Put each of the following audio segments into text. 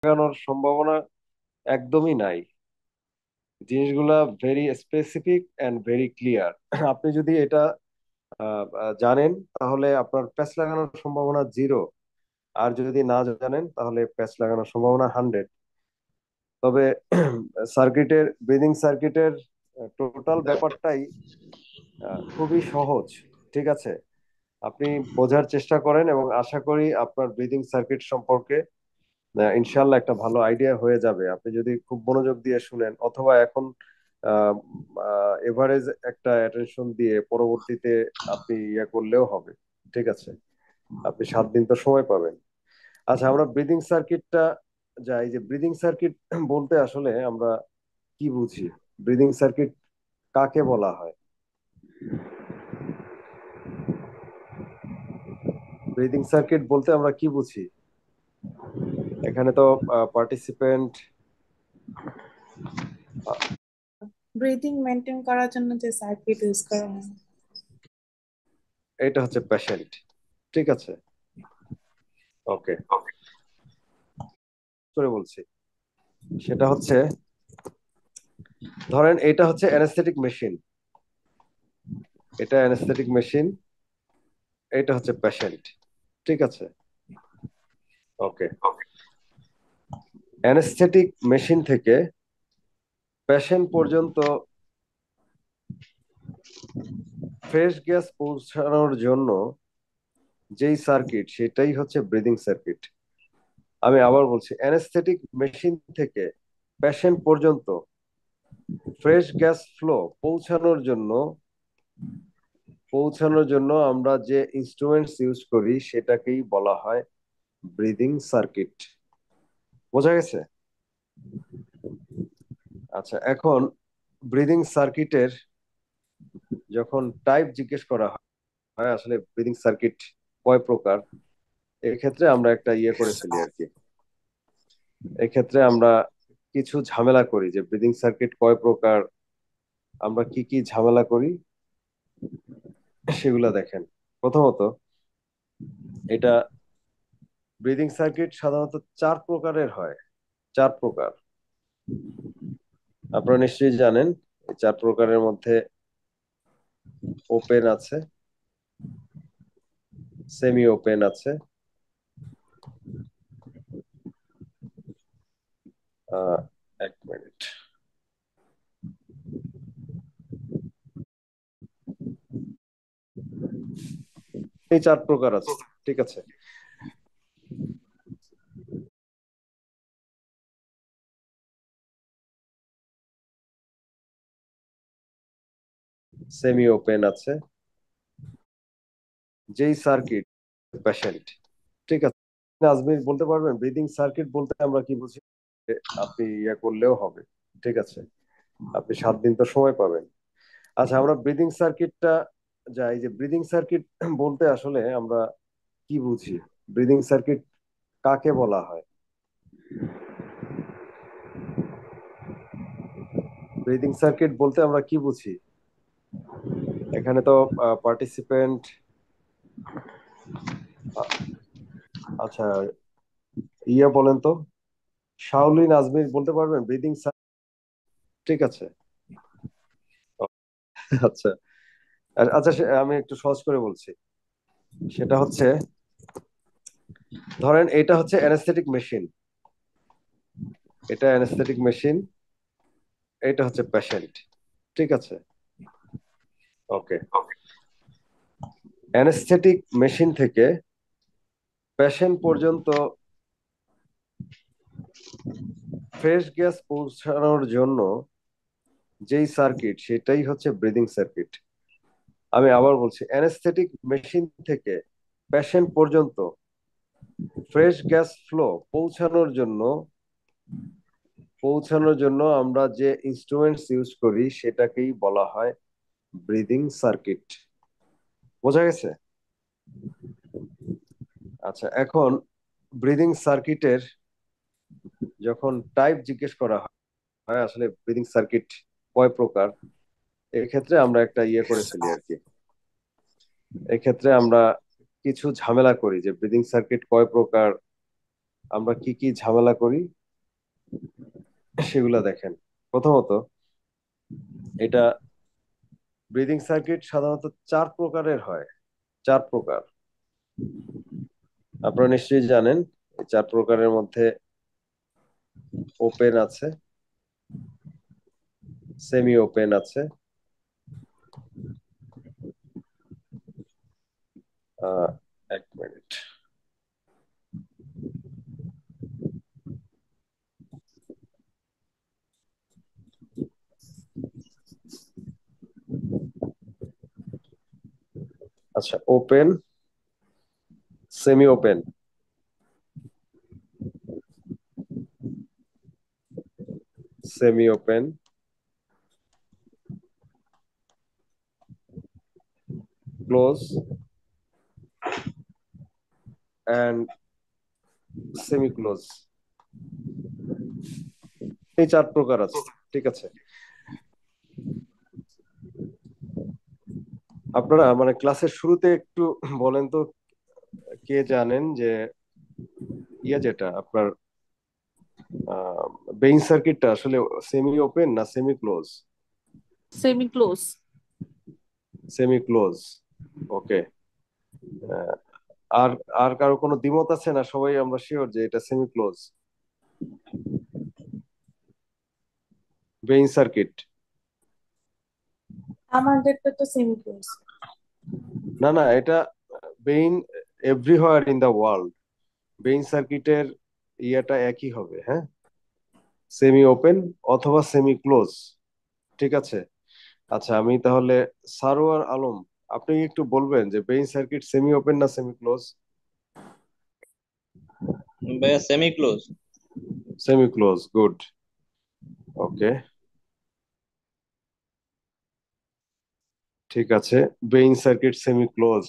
লাগানোর সম্ভাবনা একদমই নাই। জিনিসগুলা very specific and very clear. আপনি যদি এটা জানেন তাহলে আপনার প্যাচ লাগানোর সম্ভাবনা 0। আর যদি না জানেন তাহলে প্যাচ লাগানোর সম্ভাবনা 100। তবে ব্রিদিং সার্কিটের টোটাল ব্যাপারটাই খুবই সহজ। ঠিক আছে, আপনি বোঝার চেষ্টা করেন এবং আশা করি আপনার ব্রিদিং সার্কিট সম্পর্কে ইনশাল্লাহ একটা ভালো আইডিয়া হয়ে যাবে আপনি যদি খুব মনোযোগ দিয়ে শুনেন, অথবা এখন এভারেজ একটা অ্যাটেনশন দিয়ে পরবর্তীতে আপনি ইয়ে করলেও হবে। ঠিক আছে, আপনি 7 দিন তো সময় পাবেন। আচ্ছা, আমরা ব্রিদিং সার্কিটটা যাই, যে ব্রিদিং সার্কিট বলতে আসলে আমরা কি বুঝি, ব্রিদিং সার্কিট কাকে বলা হয়? ব্রিদিং সার্কিট বলতে আমরা কি বুঝি? এখানে তো পার্টিসিপেন্ট, ব্রিদিং মেনটেন করার জন্য যে সার্কিট ইউজ করা হয়। এটা হচ্ছে পেশেন্ট। ঠিক আছে, ওকে, করে বলছি। সেটা হচ্ছে, ধরেন এটা হচ্ছে অ্যানেস্থেটিক মেশিন, এটা অ্যানেস্থেটিক মেশিন, এটা হচ্ছে পেশেন্ট। ঠিক আছে, ওকে। অ্যানেস্থেটিক মেশিন থেকে পেশেন্ট পর্যন্ত ফ্রেশ গ্যাস পৌঁছানোর জন্য যেই সার্কিট, সেটাই হচ্ছে ব্রিদিং সার্কিট। আমি আবার বলছি, অ্যানেস্থেটিক মেশিন থেকে পেশেন্ট পর্যন্ত ফ্রেশ গ্যাস ফ্লো পৌঁছানোর জন্য আমরা যে ইনস্ট্রুমেন্টস ইউজ করি সেটাকেই বলা হয় ব্রিদিং সার্কিট। বোঝা গেছে? আচ্ছা, এখন ব্রিদিং সার্কিটের যখন টাইপ জিজ্ঞেস করা হয়, আসলে ব্রিদিং সার্কিট কয় প্রকার, এক্ষেত্রে আমরা একটা ইয়ে করে ফেলি আর কি। এক্ষেত্রে আমরা কিছু ঝামেলা করি যে ব্রিদিং সার্কিট কয় প্রকার, আমরা কি কি ঝামেলা করি সেগুলা দেখেন। প্রথমত, এটা ব্রিদিং সার্কিট সাধারণত 4 প্রকারের হয়। 4 প্রকার, আপনারা নিশ্চয়ই জানেন। এই 4 প্রকারের মধ্যে ওপেন আছে, সেমি ওপেন আছে, 1 মিনিট, এই 4 প্রকার আছে। ঠিক আছে, সেমি ওপেন আছে, যেই সার্কিট পেশেন্ট। ঠিক আছে, আজমির বলতে পারবেন ব্রিদিং সার্কিট বলতে আমরা কি বুঝি? আপনি ইয়ে করলেও হবে। ঠিক আছে, আপনি 7 দিন তো সময় পাবেন। আচ্ছা, আমরা ব্রিদিং সার্কিটটা যাই, যে ব্রিদিং সার্কিট বলতে আসলে আমরা কি বুঝি, ব্রিদিং সার্কিট কাকে বলা হয়? ব্রিদিং সার্কিট বলতে আমরা কি বুঝি? এখানে তো পার্টিসিপেন্ট, আচ্ছা, ইয়ে বলেন তো, শাওলিন আজমির বলতে পারবেন ব্রিদিং সার্কিট? ঠিক আছে, আচ্ছা। আচ্ছা, আমি একটু সহজ করে বলছি। সেটা হচ্ছে, ধরেন এটা হচ্ছে অ্যানেস্থেটিক মেশিন, এটা অ্যানেস্থেটিক মেশিন, এটা হচ্ছে পেশেন্ট। ঠিক আছে, ওকে। অ্যানেস্থেটিক মেশিন থেকে পেশেন্ট পর্যন্ত ফ্রেশ গ্যাস পৌঁছানোর জন্য যেই সার্কিট, সেটাই হচ্ছে ব্রিদিং সার্কিট। আমি আবার বলছি, অ্যানেস্থেটিক মেশিন থেকে পেশেন্ট পর্যন্ত ফ্রেশ গ্যাস ফ্লো পৌঁছানোর জন্য আমরা যে ইনস্ট্রুমেন্টস ইউজ করি সেটাকেই বলা হয় ব্রিদিং সার্কিট। বোঝা গেছে? আচ্ছা, এখন ব্রিদিং সার্কিটের যখন টাইপ জিজ্ঞেস করা হয়, আসলে ব্রিদিং সার্কিট কয় প্রকার, এক্ষেত্রে আমরা একটা ইয়ে করে ফেলি আর কি। এক্ষেত্রে আমরা কিছু ঝামেলা করি যে ব্রিদিং সার্কিট কয় প্রকার, আমরা কি কি ঝামেলা করি সেগুলা দেখেন। প্রথমত, এটা ব্রিদিং সার্কিট সাধারণত 4 প্রকারের হয়। 4 প্রকার। আপনারা নিশ্চয়ই জানেন এই 4 প্রকারের মধ্যে ওপেন আছে, সেমি ওপেন আছে, 1 মিনিট। আচ্ছা, open, semi open, semi open, close and semi close. এই 4 প্রকার আছে। ঠিক আছে, আপনারা মানে ক্লাসের শুরুতে একটু বলেন তো, কে জানেন যে যেটা আপনার বেইন সার্কিটটা আসলে সেমি ওপেন না semi close? Semi close. Semi close. Okay. আর আর কারো কোনো দ্বিমত আছে, না সবাই আমরা শিওর যে এটা সেমি ক্লোজ বেইন সার্কিট? আমাদেরটা তো সেমি ক্লোজ। না না, এটা বেইন এভরিহোয়ার ইন দা ওয়ার্ল্ড বেইন সার্কিটের ইয়েটা একই হবে, হ্যাঁ, সেমি ওপেন অথবা সেমি ক্লোজ। ঠিক আছে। আচ্ছা, আমি তাহলে সারোয়ার আলম, আপনি একটু বলবেন যে বেইন সার্কিট সেমি ওপেন না সেমি ক্লোজ? ভাইয়া semi close. Semi close, good. Okay, ঠিক আছে, বেইন সার্কিট সেমি ক্লোজ।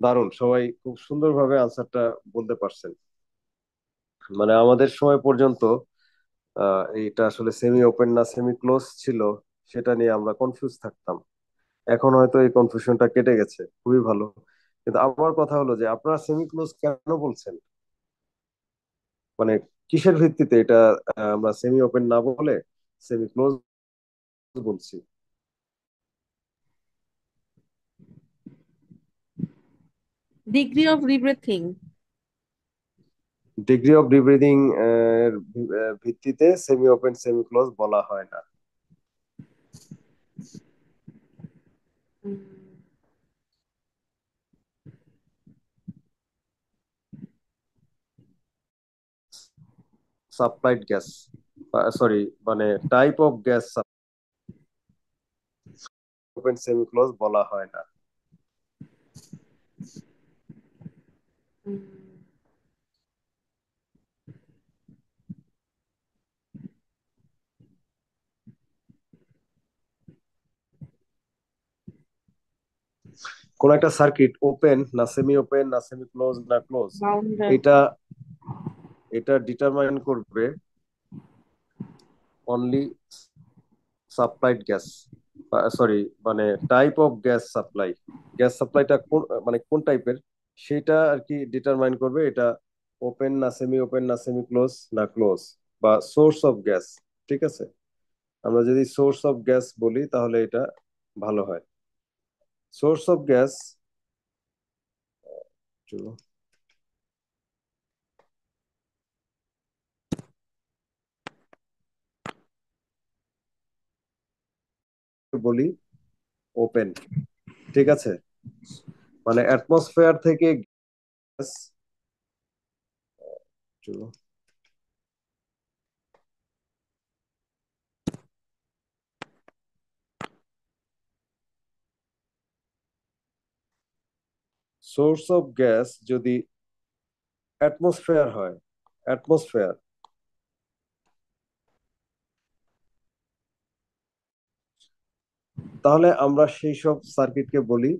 দারুণ, সবাই খুব সুন্দরভাবে আনসারটা বলতে পারছেন। মানে আমাদের সময় পর্যন্ত এইটা আসলে সেমি ওপেন না সেমি ক্লোজ ছিল সেটা নিয়ে আমরা কনফিউজ থাকতাম। এখন হয়তো এই কনফিউশনটা কেটে গেছে, খুবই ভালো। কিন্তু আমার কথা হলো যে আপনারা সেমি ক্লোজ কেন বলছেন? মানে কিসের ভিত্তিতে এটা আমরা সেমি ওপেন না বলে সেমি ক্লোজ বলছি? Degree of rebreathing. Degree of rebreathing এর ভিত্তিতে সেমি ওপেন সেমি ক্লোজ বলা হয় না। সাপ্লাইড গ্যাস, সরি, মানে type of gas open semi close বলা হয় না। কোন একটা সার্কিট ওপেন না সেমি ওপেন না সেমি ক্লোজ না ক্লোজ, বাউন্ডারি। এটা এটা ডিটারমাইন করবে অনলি সাপ্লাইড গ্যাস, সরি, মানে type of gas supply. Gas সাপ্লাইটা কোন মানে কোন টাইপের সেটা আর কি ডিটারমাইন করবে এটা ওপেন না সেমি ওপেন না সেমি ক্লোজ না ক্লোজ, বা সোর্স অফ গ্যাস। ঠিক আছে, আমরা যদি সোর্স অফ গ্যাস বলি তাহলে এটা ভালো হয়। সোর্স অফ গ্যাস বলি ওপেন। ঠিক আছে, মানে অ্যাটমসফেয়ার থেকে গ্যাস, সোর্স অফ গ্যাস যদি অ্যাটমসফেয়ার হয়, অ্যাটমসফেয়ার, তাহলে আমরা সেই সব সার্কিটকে বলি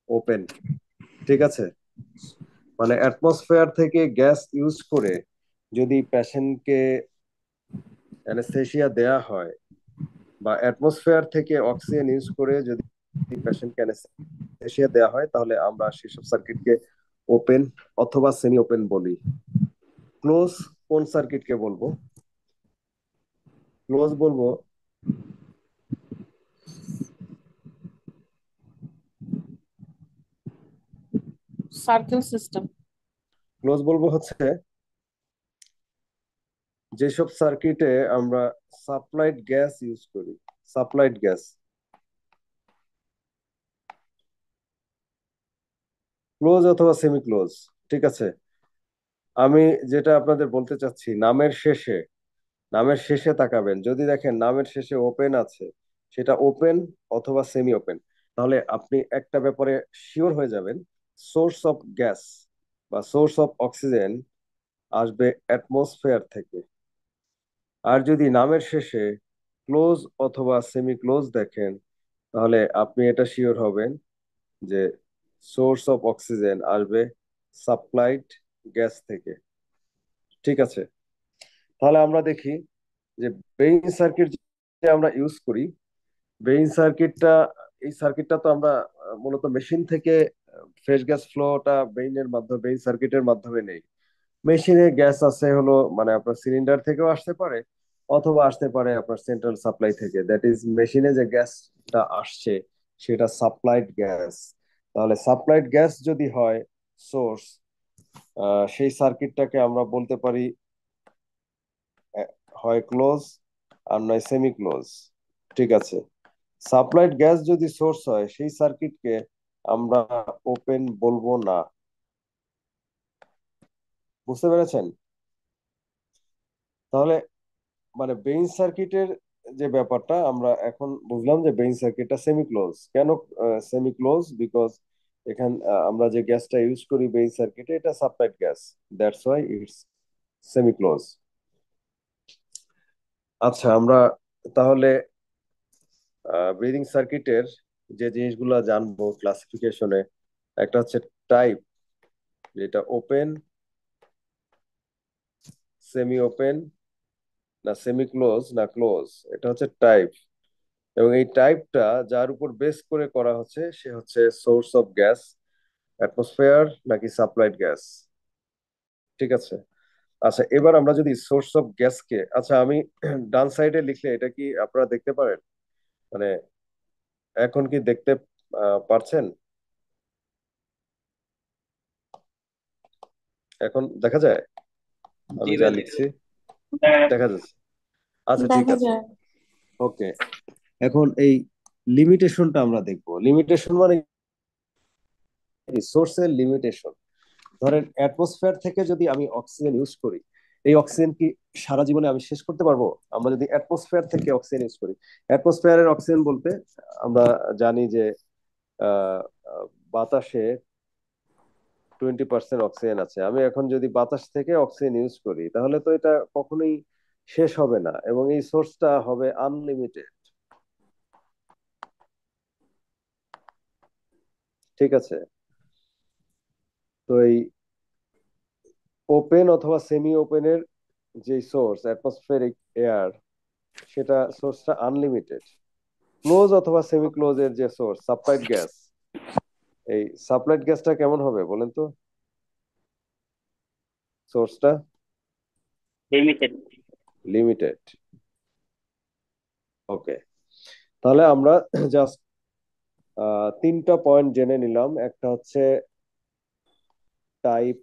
ওপেন। ঠিক আছে, মানে অ্যাটমসফেয়ার থেকে গ্যাস ইউজ করে যদি পেশেন্টকে অ্যানেস্থেসিয়া দেয়া হয়, বা অ্যাটমসফেয়ার থেকে অক্সিজেন ইউজ করে যদি পেশেন্টকে অ্যানেস্থেসিয়া দেয়া হয়, তাহলে আমরা সেসব সার্কিটকে ওপেন অথবা সেমি ওপেন বলি। ক্লোজ কোন সার্কিটকে বলবো? ক্লোজ বলবো সার্কেল সিস্টেম। ক্লোজ বলবো হচ্ছে যেসব সার্কিটে আমরা সাপ্লাইড গ্যাস ইউজ করি। সাপ্লাইড গ্যাস ক্লোজ অথবা সেমি ক্লোজ। ঠিক আছে, আমি যেটা আপনাদের বলতে চাচ্ছি, নামের শেষে তাকাবেন, যদি দেখেন নামের শেষে ওপেন আছে, সেটা ওপেন অথবা সেমি ওপেন, তাহলে আপনি একটা ব্যাপারে শিওর হয়ে যাবেন, সোর্স অফ গ্যাস বা সোর্স অফ অক্সিজেন আসবে অ্যাটমসফেয়ার থেকে। আর যদি নামের শেষে ক্লোজ অথবা সেমি ক্লোজ দেখেন, তাহলে আপনি এটা শিওর হবেন যে সোর্স অফ অক্সিজেন আসবে সাপ্লাইড গ্যাস থেকে। ঠিক আছে, তাহলে আমরা দেখি যে বেইন সার্কিট যে আমরা ইউজ করি, বেইন সার্কিটটা, এই সার্কিটটা তো আমরা মূলত মেশিন থেকে ফ্রেশ গ্যাস ফ্লোটা বেইনের মাধ্যমে, বেইন সার্কিটের মাধ্যমে নেই। মেশিনে গ্যাস আছে হলো মানে আপনার সিলিন্ডার থেকেও আসতে পারে, অথবা আসতে পারে আপনার সেন্ট্রাল সাপ্লাই থেকে। দ্যাট ইজ মেশিনে যে গ্যাসটা আসছে সেটা সাপ্লাইড গ্যাস। তাহলে সাপ্লাইড গ্যাস যদি হয় সোর্স, সেই সার্কিটটাকে আমরা বলতে পারি হয় ক্লোজ আর নয় সেমি ক্লোজ। ঠিক আছে, সাপ্লাইড গ্যাস যদি সোর্স হয় সেই সার্কিটকে আমরা ওপেন বলবো না। বুঝতে পেরেছেন? তাহলে মানে বেইন সার্কিটের যে ব্যাপারটা আমরা এখন বুঝলাম যে বেইন সার্কিটটা সেমি ক্লোজ। কেন সেমি ক্লোজ? বিকজ এখান আমরা যে গ্যাসটা ইউজ করি বেইন সার্কিটে এটা supplied gas, that's why it's semi close. আচ্ছা, আমরা তাহলে ব্রিদিং সার্কিটের যে জিনিসগুলো জানবো ক্লাসিফিকেশনে, একটা হচ্ছে টাইপ, যেটা ওপেন, সেমি ওপেন, না সেমি ক্লোজ, না ক্লোজ, এটা হচ্ছে টাইপ। এবং এই টাইপটা যার উপর বেস করে করা হচ্ছে সে হচ্ছে সোর্স অফ গ্যাস, অ্যাটমসফেয়ার নাকি সাপ্লাইড গ্যাস। ঠিক আছে, আচ্ছা এবার আমরা যদি সোর্স অফ গ্যাসকে, আচ্ছা আমি ডান সাইডে লিখলে এটা কি আপনারা দেখতে পারেন? মানে এখন কি দেখতে পারছেন? এখন দেখা যায় জি আমি যা ভাই দেখতে লিখছি? দেখা যাচ্ছে? আচ্ছা ঠিক দেখা আছে, যায়। ওকে। এখন এই লিমিটেশনটা আমরা দেখবো। লিমিটেশন মানে সোর্সের লিমিটেশন। ধরেন অ্যাটমসফিয়ার থেকে যদি আমি অক্সিজেন ইউজ করি, এই অক্সিজেন কি সারা জীবনে আমি শেষ করতে পারবো? আমরা যদি অ্যাটমসফিয়ার থেকে অক্সিজেন ইউজ করি, অ্যাটমসফিয়ারের অক্সিজেন বলতে আমরা জানি যে আহ, আহ, বাতাসে 20% অক্সিজেন আছে। আমি এখন যদি বাতাস থেকে অক্সিজেন ইউজ করি, তাহলে তো এটা কখনোই শেষ হবে না, এবং এই সোর্সটা হবে আনলিমিটেড। ঠিক আছে, তো এই ওপেন অথবা সেমি ওপেনের যে সোর্স অ্যাটমসফেরিক এয়ার, সেটা সোর্সটা আনলিমিটেড। ক্লোজ অথবা সেমি ক্লোজের যে সোর্স সাপ্লাইড গ্যাস, এই সাপ্লাইড গ্যাসটা কেমন হবে বলেন তো? সোর্সটা লিমিটেড। লিমিটেড। ওকে, তাহলে আমরা জাস্ট তিনটা পয়েন্ট জেনে নিলাম। একটা হচ্ছে টাইপ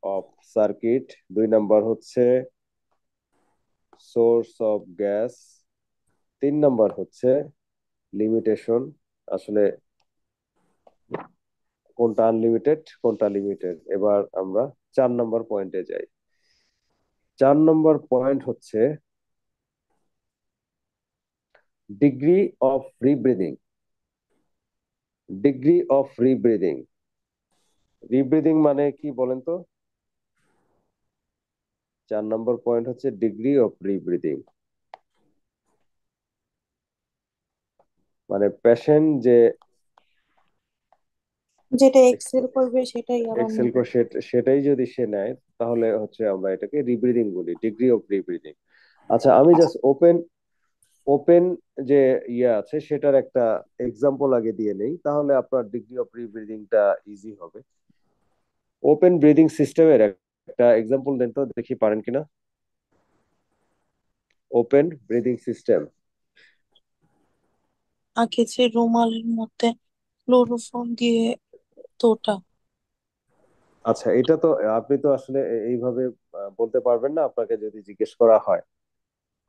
অফ সার্কিট, 2 নাম্বার হচ্ছে সোর্স অফ গ্যাস, 3 নাম্বার হচ্ছে লিমিটেশন। আসলে কোনটা আনলিমিটেড কোনটা লিমিটেড। এবার আমরা 4 নাম্বার পয়েন্টে যাই। 4 নাম্বার পয়েন্ট হচ্ছে degree of free breathing. Degree of free breathing, rebreathing মানে কি বলেন তো? 4 নাম্বার পয়েন্ট হচ্ছে ডিগ্রি অফ রিব্রিদিং। মানে পেশেন্ট যে যেটা এক্সেল করবে সেটাই আবার এক্সেল নেবে। করে সেটাই যদি সে নেয়, তাহলে হচ্ছে আমরা এটাকে রিব্রিদিং বলি, ডিগ্রি অফ রিব্রিদিং। আচ্ছা আমি জাস্ট ওপেন ওপেন যে ইয়ে আছে সেটার একটা এক্সাম্পল আগে দিয়ে নেই, তাহলে আপনার ডিগ্রি অফ রিব্রিদিংটা ইজি হবে। ওপেন ব্রিদিং সিস্টেমের একটা এক্সাম্পল দেন তো, দেখি পারেন কিনা। Open breathing system. আগে যে রুমালের মধ্যে ক্লোরোফর্ম দিয়ে তোটা। আচ্ছা, এটা তো আপনি তো আসলে এইভাবে বলতে পারবেন না, আপনাকে যদি জিজ্ঞেস করা হয়।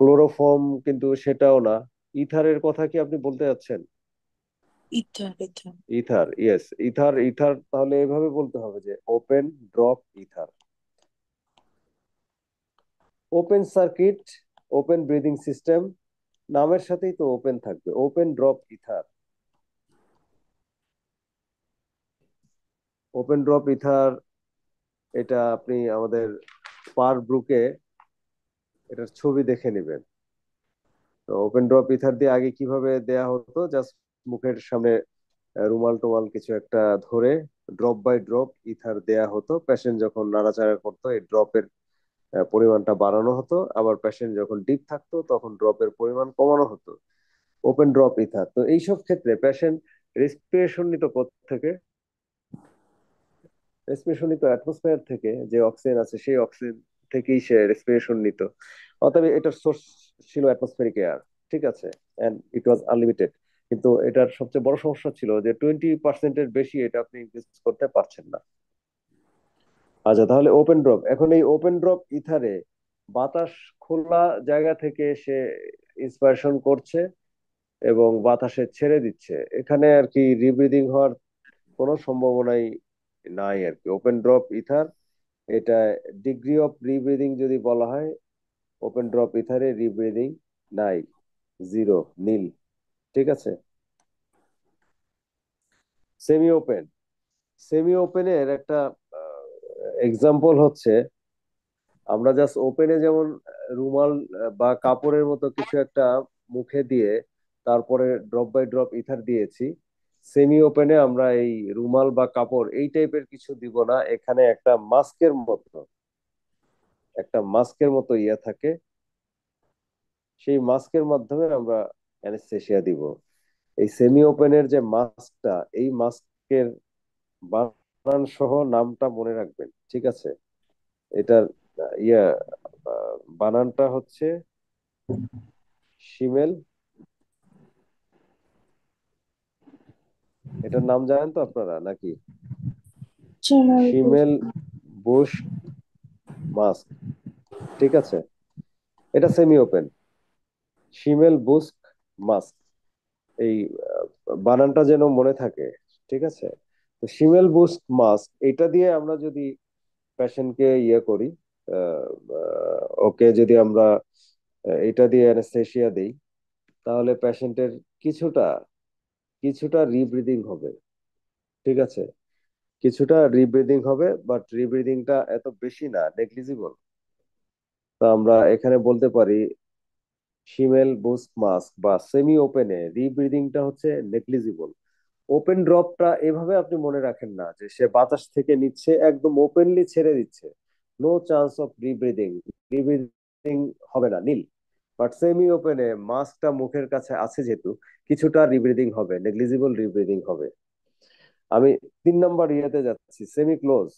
ক্লোরোফর্ম কিন্তু সেটাও না। ইথারের কথা কি আপনি বলতে যাচ্ছেন? Ether ether. Ether, yes, ether. Ether তাহলে এভাবে বলতে হবে যে open drop ether. Open circuit, open breathing system, নামের সাথেই তো ওপেন থাকবে, open drop ether. Open drop ether, এটা আপনি আমাদের পার ব্রুকে এটার ছবি দেখে নেবেন। তো ওপেন ড্রপ ইথার দিয়ে আগে কিভাবে দেয়া হতো, জাস্ট মুখের সামনে রুমাল টুমাল কিছু একটা ধরে ড্রপ বাই ড্রপ ইথার দেয়া হতো। পেশেন্ট যখন নাড়াচাড়া করতো এই ড্রপের পরিমাণটা বাড়ানো হতো, আবার পেশেন্ট যখন ডিপ থাকতো তখন ড্রপের পরিমাণ কমানো হতো। ওপেন ড্রপ ইথার, তো এইসব ক্ষেত্রে পেশেন্ট রেসপিরেশন নিত থেকে, রেসপিরেশন নিত অ্যাটমসফিয়ার থেকে, যে অক্সিজেন আছে সেই অক্সিজেন থেকেই সে রেসপিরেশন নিত। অতএব এটার সোর্স ছিল অ্যাটমসফিয়ারিক এয়ার। ঠিক আছে, এন্ড ইট ওয়াজ আনলিমিটেড। কিন্তু এটার সবচেয়ে বড় সমস্যা ছিল যে 20%-এর বেশি এটা আপনি ইনক্রিজ করতে পারছেন না। আচ্ছা, তাহলে ওপেন ড্রপ, এখন এই ওপেন ড্রপ ইথারে বাতাস খোলা জায়গা থেকে সে ইন্সপাইরেশন করছে এবং বাতাসে ছেড়ে দিচ্ছে, এখানে আর কি রিব্রিদিং হওয়ার কোনো সম্ভাবনাই নাই আর কি। ওপেন ড্রপ ইথার, এটা ডিগ্রি অফ রিব্রিদিং যদি বলা হয়, ওপেন ড্রপ ইথারে রিব্রিদিং নাই, জিরো, নীল। ঠিক আছে। সেমি ওপেন, সেমি ওপেনের একটা এক্সাম্পল হচ্ছে, আমরা জাস্ট ওপেনে যেমন রুমাল বা কাপড়ের মতো কিছু একটা মুখে দিয়ে তারপরে ড্রপ বাই ড্রপ ইথার দিয়েছি, সেমি ওপেনে আমরা এই রুমাল বা কাপড় এই টাইপের কিছু দিব না। এখানে একটা মাস্কের মতো ইয়ে থাকে, সেই মাস্কের মাধ্যমে আমরা অ্যানেস্থেসিয়া দিব। এই সেমি ওপেনের যে মাস্কটা, এই মাস্কের বানান সহ নামটা মনে রাখবেন, ঠিক আছে? এটার ইয়া বানানটা হচ্ছে শিমেল। এটার নাম জানেন তো আপনারা নাকি? চিনার শিমেল বুশ মাস্ক। ঠিক আছে, এটা সেমি ওপেন, শিমেল বুস্ক মাস্ক। এই আহ, বানানটা যেন মনে থাকে। ঠিক আছে, তো শিমেল বুস্ক মাস্ক এটা দিয়ে আমরা যদি পেশেন্টকে ইয়ে করি, ওকে যদি আমরা এটা দিয়ে অ্যানেস্থেসিয়া দিই, তাহলে পেশেন্টের কিছুটা কিছুটা রিব্রিদিং হবে। ঠিক আছে, কিছুটা রিব্রিদিং হবে, বাট রিব্রিদিংটা এত বেশি না, নেগলিজিবল। তো আমরা এখানে বলতে পারি শিমেল বুস্ক মাস্ক বা সেমি ওপেনে রিব্রিদিংটা হচ্ছে নেগলিজিবল। ওপেন ড্রপটা এভাবে আপনি মনে রাখেন না যে সে বাতাস থেকে নিচ্ছে, একদম ওপেনলি ছেড়ে দিচ্ছে, নো চান্স অফ রিব্রিদিং, রিব্রিদিং হবে না, নীল। বাট সেমি ওপেনে মাস্কটা মুখের কাছে আছে যেহেতু, কিছুটা রিব্রিদিং হবে, নেগলিজিবল রিব্রিদিং হবে। আমি 3 নম্বর ইয়েতে যাচ্ছি, সেমি ক্লোজ।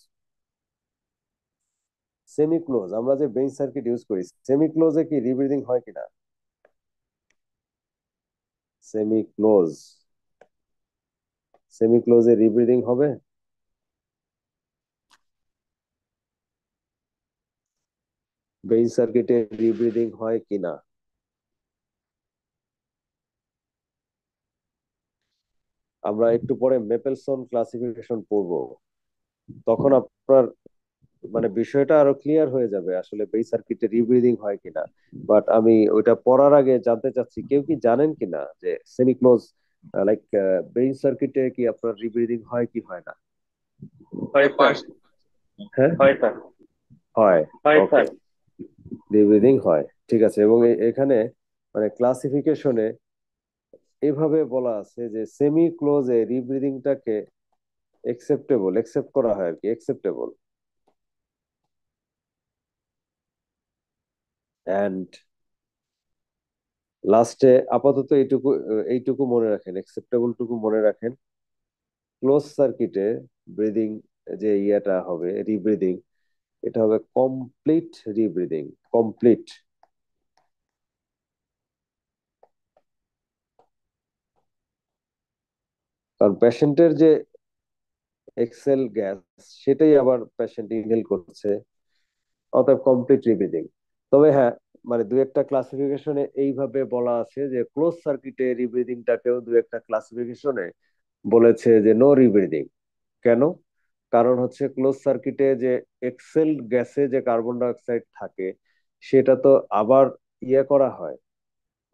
সেমি ক্লোজ আমরা যে বেঞ্চ সার্কিট ইউজ করি, সেমি ক্লোজে কি রিব্রিদিং হয় কিনা? সেমি ক্লোজ, সেমি ক্লোজে রিব্রিদিং হবে? বেঞ্চ সার্কিটে রিব্রিদিং হয় কিনা? আমরা একটু পরে মেপেলসন ক্লাসিফিকেশন পড়বো, তখন আপনার মানে বিষয়টা আরো ক্লিয়ার হয়ে যাবে আসলে বেঞ্চ সার্কিটে রিব্রিদিং হয় কিনা। বাট আমি ওইটা পড়ার আগে জানতে চাচ্ছি, কেউ কি জানেন কিনা যে সেমি ক্লোজ লাইক বেঞ্চ সার্কিটে কি আপনার রিব্রিদিং হয় কি হয় না? হয় স্যার। হ্যাঁ, হয় স্যার। হয়। হয় ওকে, স্যার। রিব্রিদিং হয়, ঠিক আছে। এবং এখানে মানে ক্লাসিফিকেশনে এভাবে বলা আছে যে সেমি ক্লোজে রিব্রিদিংটাকে একসেপ্ট করা হয় আর কি, একসেপ্টেবল। এন্ড লাস্টে আপাতত এইটুকু মনে রাখেন, একসেপ্টেবল টুকু মনে রাখেন। ক্লোজ সার্কিটে ব্রিদিং যে ইয়েটা হবে রিব্রিদিং, এটা হবে কমপ্লিট রিব্রিদিং, কমপ্লিট। কারণ পেশেন্টের যে এক্সেল গ্যাস সেটাই আবার পেশেন্ট ইনহেল করছে, অতএব কমপ্লিট রিব্রিদিং। তবে হ্যাঁ, মানে দু একটা ক্লাসিফিকেশনে এইভাবে বলা আছে যে ক্লোজ সার্কিটে রিব্রিদিংটাকেও দু একটা ক্লাসিফিকেশনে বলেছে যে নো রিব্রিদিং। কেন? কারণ হচ্ছে ক্লোজ সার্কিটে যে এক্সেল গ্যাসে যে কার্বন ডাই অক্সাইড থাকে সেটা তো আবার ইয়ে করা হয়,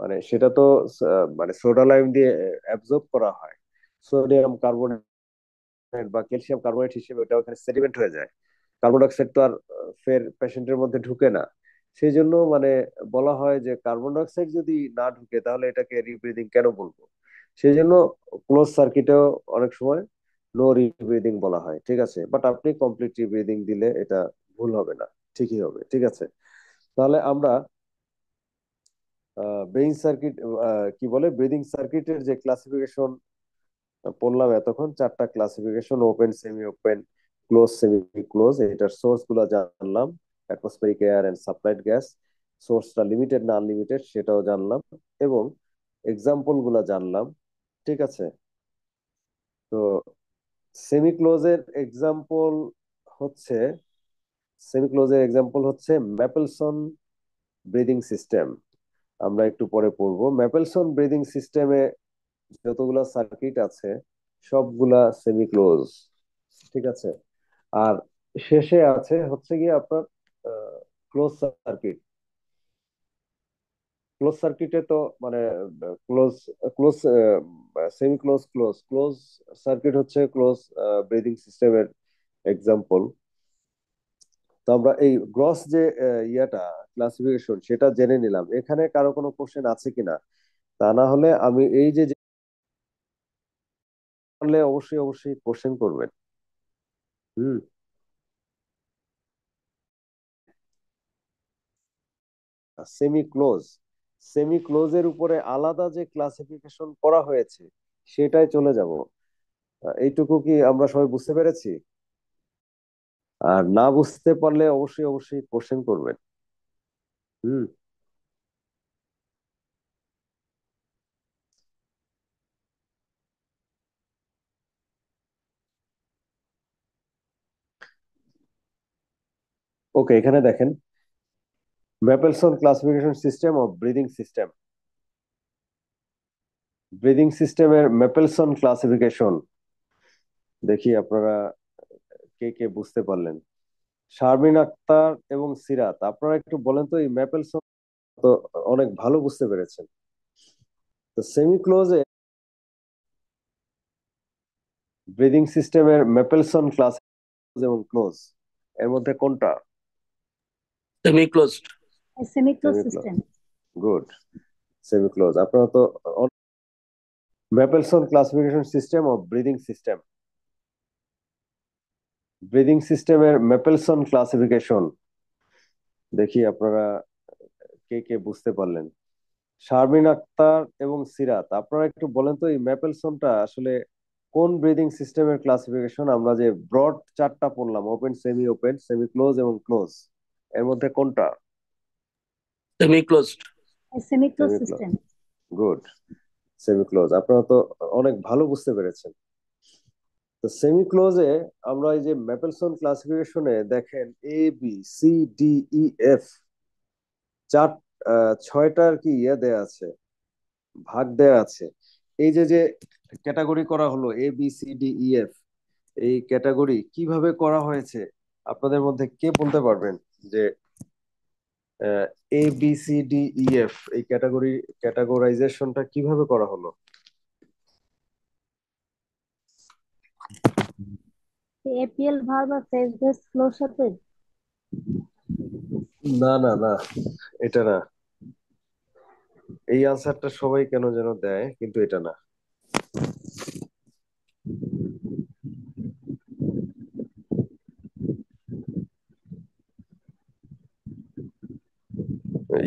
মানে সেটা তো মানে সোডা লাইম দিয়ে অ্যাবজর্ব করা হয়, সোডিয়াম কার্বনেট বা ক্যালসিয়াম কার্বনেট হিসেবে ওটা ওখানে সেডিমেন্ট হয়ে যায়। কার্বন ডাইঅক্সাইড তো আর ফের পেশেন্টের মধ্যে ঢুকে না। সেই জন্য মানে বলা হয় যে কার্বন ডাইঅক্সাইড যদি না ঢুকে তাহলে এটাকে রিব্রিদিং কেন বলবো। সেই জন্য ক্লোজ সার্কিটেও অনেক সময় নো রিব্রিদিং বলা হয়, ঠিক আছে। বাট আপনি কমপ্লিট রিব্রিদিং দিলে এটা ভুল হবে না, ঠিকই হবে, ঠিক আছে। তাহলে আমরা ব্রেইন সার্কিট, কি বলে, ব্রিদিং সার্কিটের যে ক্লাসিফিকেশন পড়লাম এতক্ষণ, চারটা classification: open, semi open, close, semi close. এটার সোর্স গুলো জানলাম, atmospheric air and supplied gas. সোর্সটা লিমিটেড না আনলিমিটেড সেটাও জানলাম, এবং এক্সাম্পল গুলা জানলাম, ঠিক আছে। তো সেমি ক্লোজের এক্সাম্পল হচ্ছে, ম্যাপেলসন ব্রিদিং সিস্টেম। আমরা একটু পরে পড়বো। ম্যাপেলসন ব্রিদিং সিস্টেমে যতগুলা সার্কিট আছে সবগুলা সেমি ক্লোজ, ঠিক আছে। আর শেষে আছে হচ্ছে গিয়ে আপনার ক্লোজ সার্কিট। ক্লোজ সার্কিটে তো মানে close close semi close, close close circuit হচ্ছে ক্লোজ ব্রিদিং সিস্টেমের এক্সাম্পল। তো আমরা এই গ্রস যে ইয়াটা ক্লাসিফিকেশন সেটা জেনে নিলাম। এখানে কারো কোনো কোশ্চেন আছে কিনা? তা না হলে আমি এই যে জানলে অবশ্যই অবশ্যই কোশ্চেন করবেন। হুম। সেমি ক্লোজ, সেমি ক্লোজের উপরে আলাদা যে ক্লাসিফিকেশন করা হয়েছে সেটাই চলে যাব। এইটুকু কি আমরা সবাই বুঝতে পেরেছি? আর না বুঝতে পারলে অবশ্যই অবশ্যই কোশ্চেন করবেন। হুম। ওকে, এখানে দেখেন, Mapleson classification system of breathing system. Breathing সিস্টেমের ম্যাপেলসন ক্লাসিফিকেশন দেখি আপনারা কে কে বুঝতে পারলেন। শারমিন আক্তার এবং সিরাত, আপনারা একটু বলেন তো এই ম্যাপেলসন। তো অনেক ভালো বুঝতে পেরেছেন। তো সেমি ক্লোজে ব্রিদিং সিস্টেমের ম্যাপেলসন ক্লাস এবং ক্লোজ এর মধ্যে কোনটা? Semi closed. Semi close semi close, system. Good. Semi close. আপনারা তো Mapleson classification system of breathing system, breathing সিস্টেমের ম্যাপেলসন ক্লাসিফিকেশন দেখি আপনারা কে কে বুঝতে পারলেন। শারমিন আক্তার এবং সিরাত, আপনারা একটু বলেন তো এই ম্যাপেলসনটা আসলে কোন ব্রিদিং সিস্টেমের ক্লাসিফিকেশন? আমরা যে ব্রড চারটা পড়লাম, open, semi open, semi close এবং ক্লোজ, এর মধ্যে কোনটা? Semi closed. Semi close semi close, system. Good. Semi close. আপনারা তো অনেক ভালো বুঝতে পেরেছেন। তো সেমি ক্লোজে আমরা এই যে ম্যাপেলসন ক্লাসিফিকেশনে দেখেন A B C D E F, চার ছয়টা আর কি ইয়ে দেয়া আছে, ভাগ দেয়া আছে। এই যে যে ক্যাটাগরি করা হলো A B C D E F, এই ক্যাটাগরি কিভাবে করা হয়েছে আপনাদের মধ্যে কে বলতে পারবেন যে A B C D E F এই ক্যাটাগরাইজেশনটা কিভাবে করা হলো? এপিএল ভার বা ফেজ বেস ফ্লোর সাথে। না না না, এটা না। এই আনসারটা সবাই কেন যেন দেয়, কিন্তু এটা না।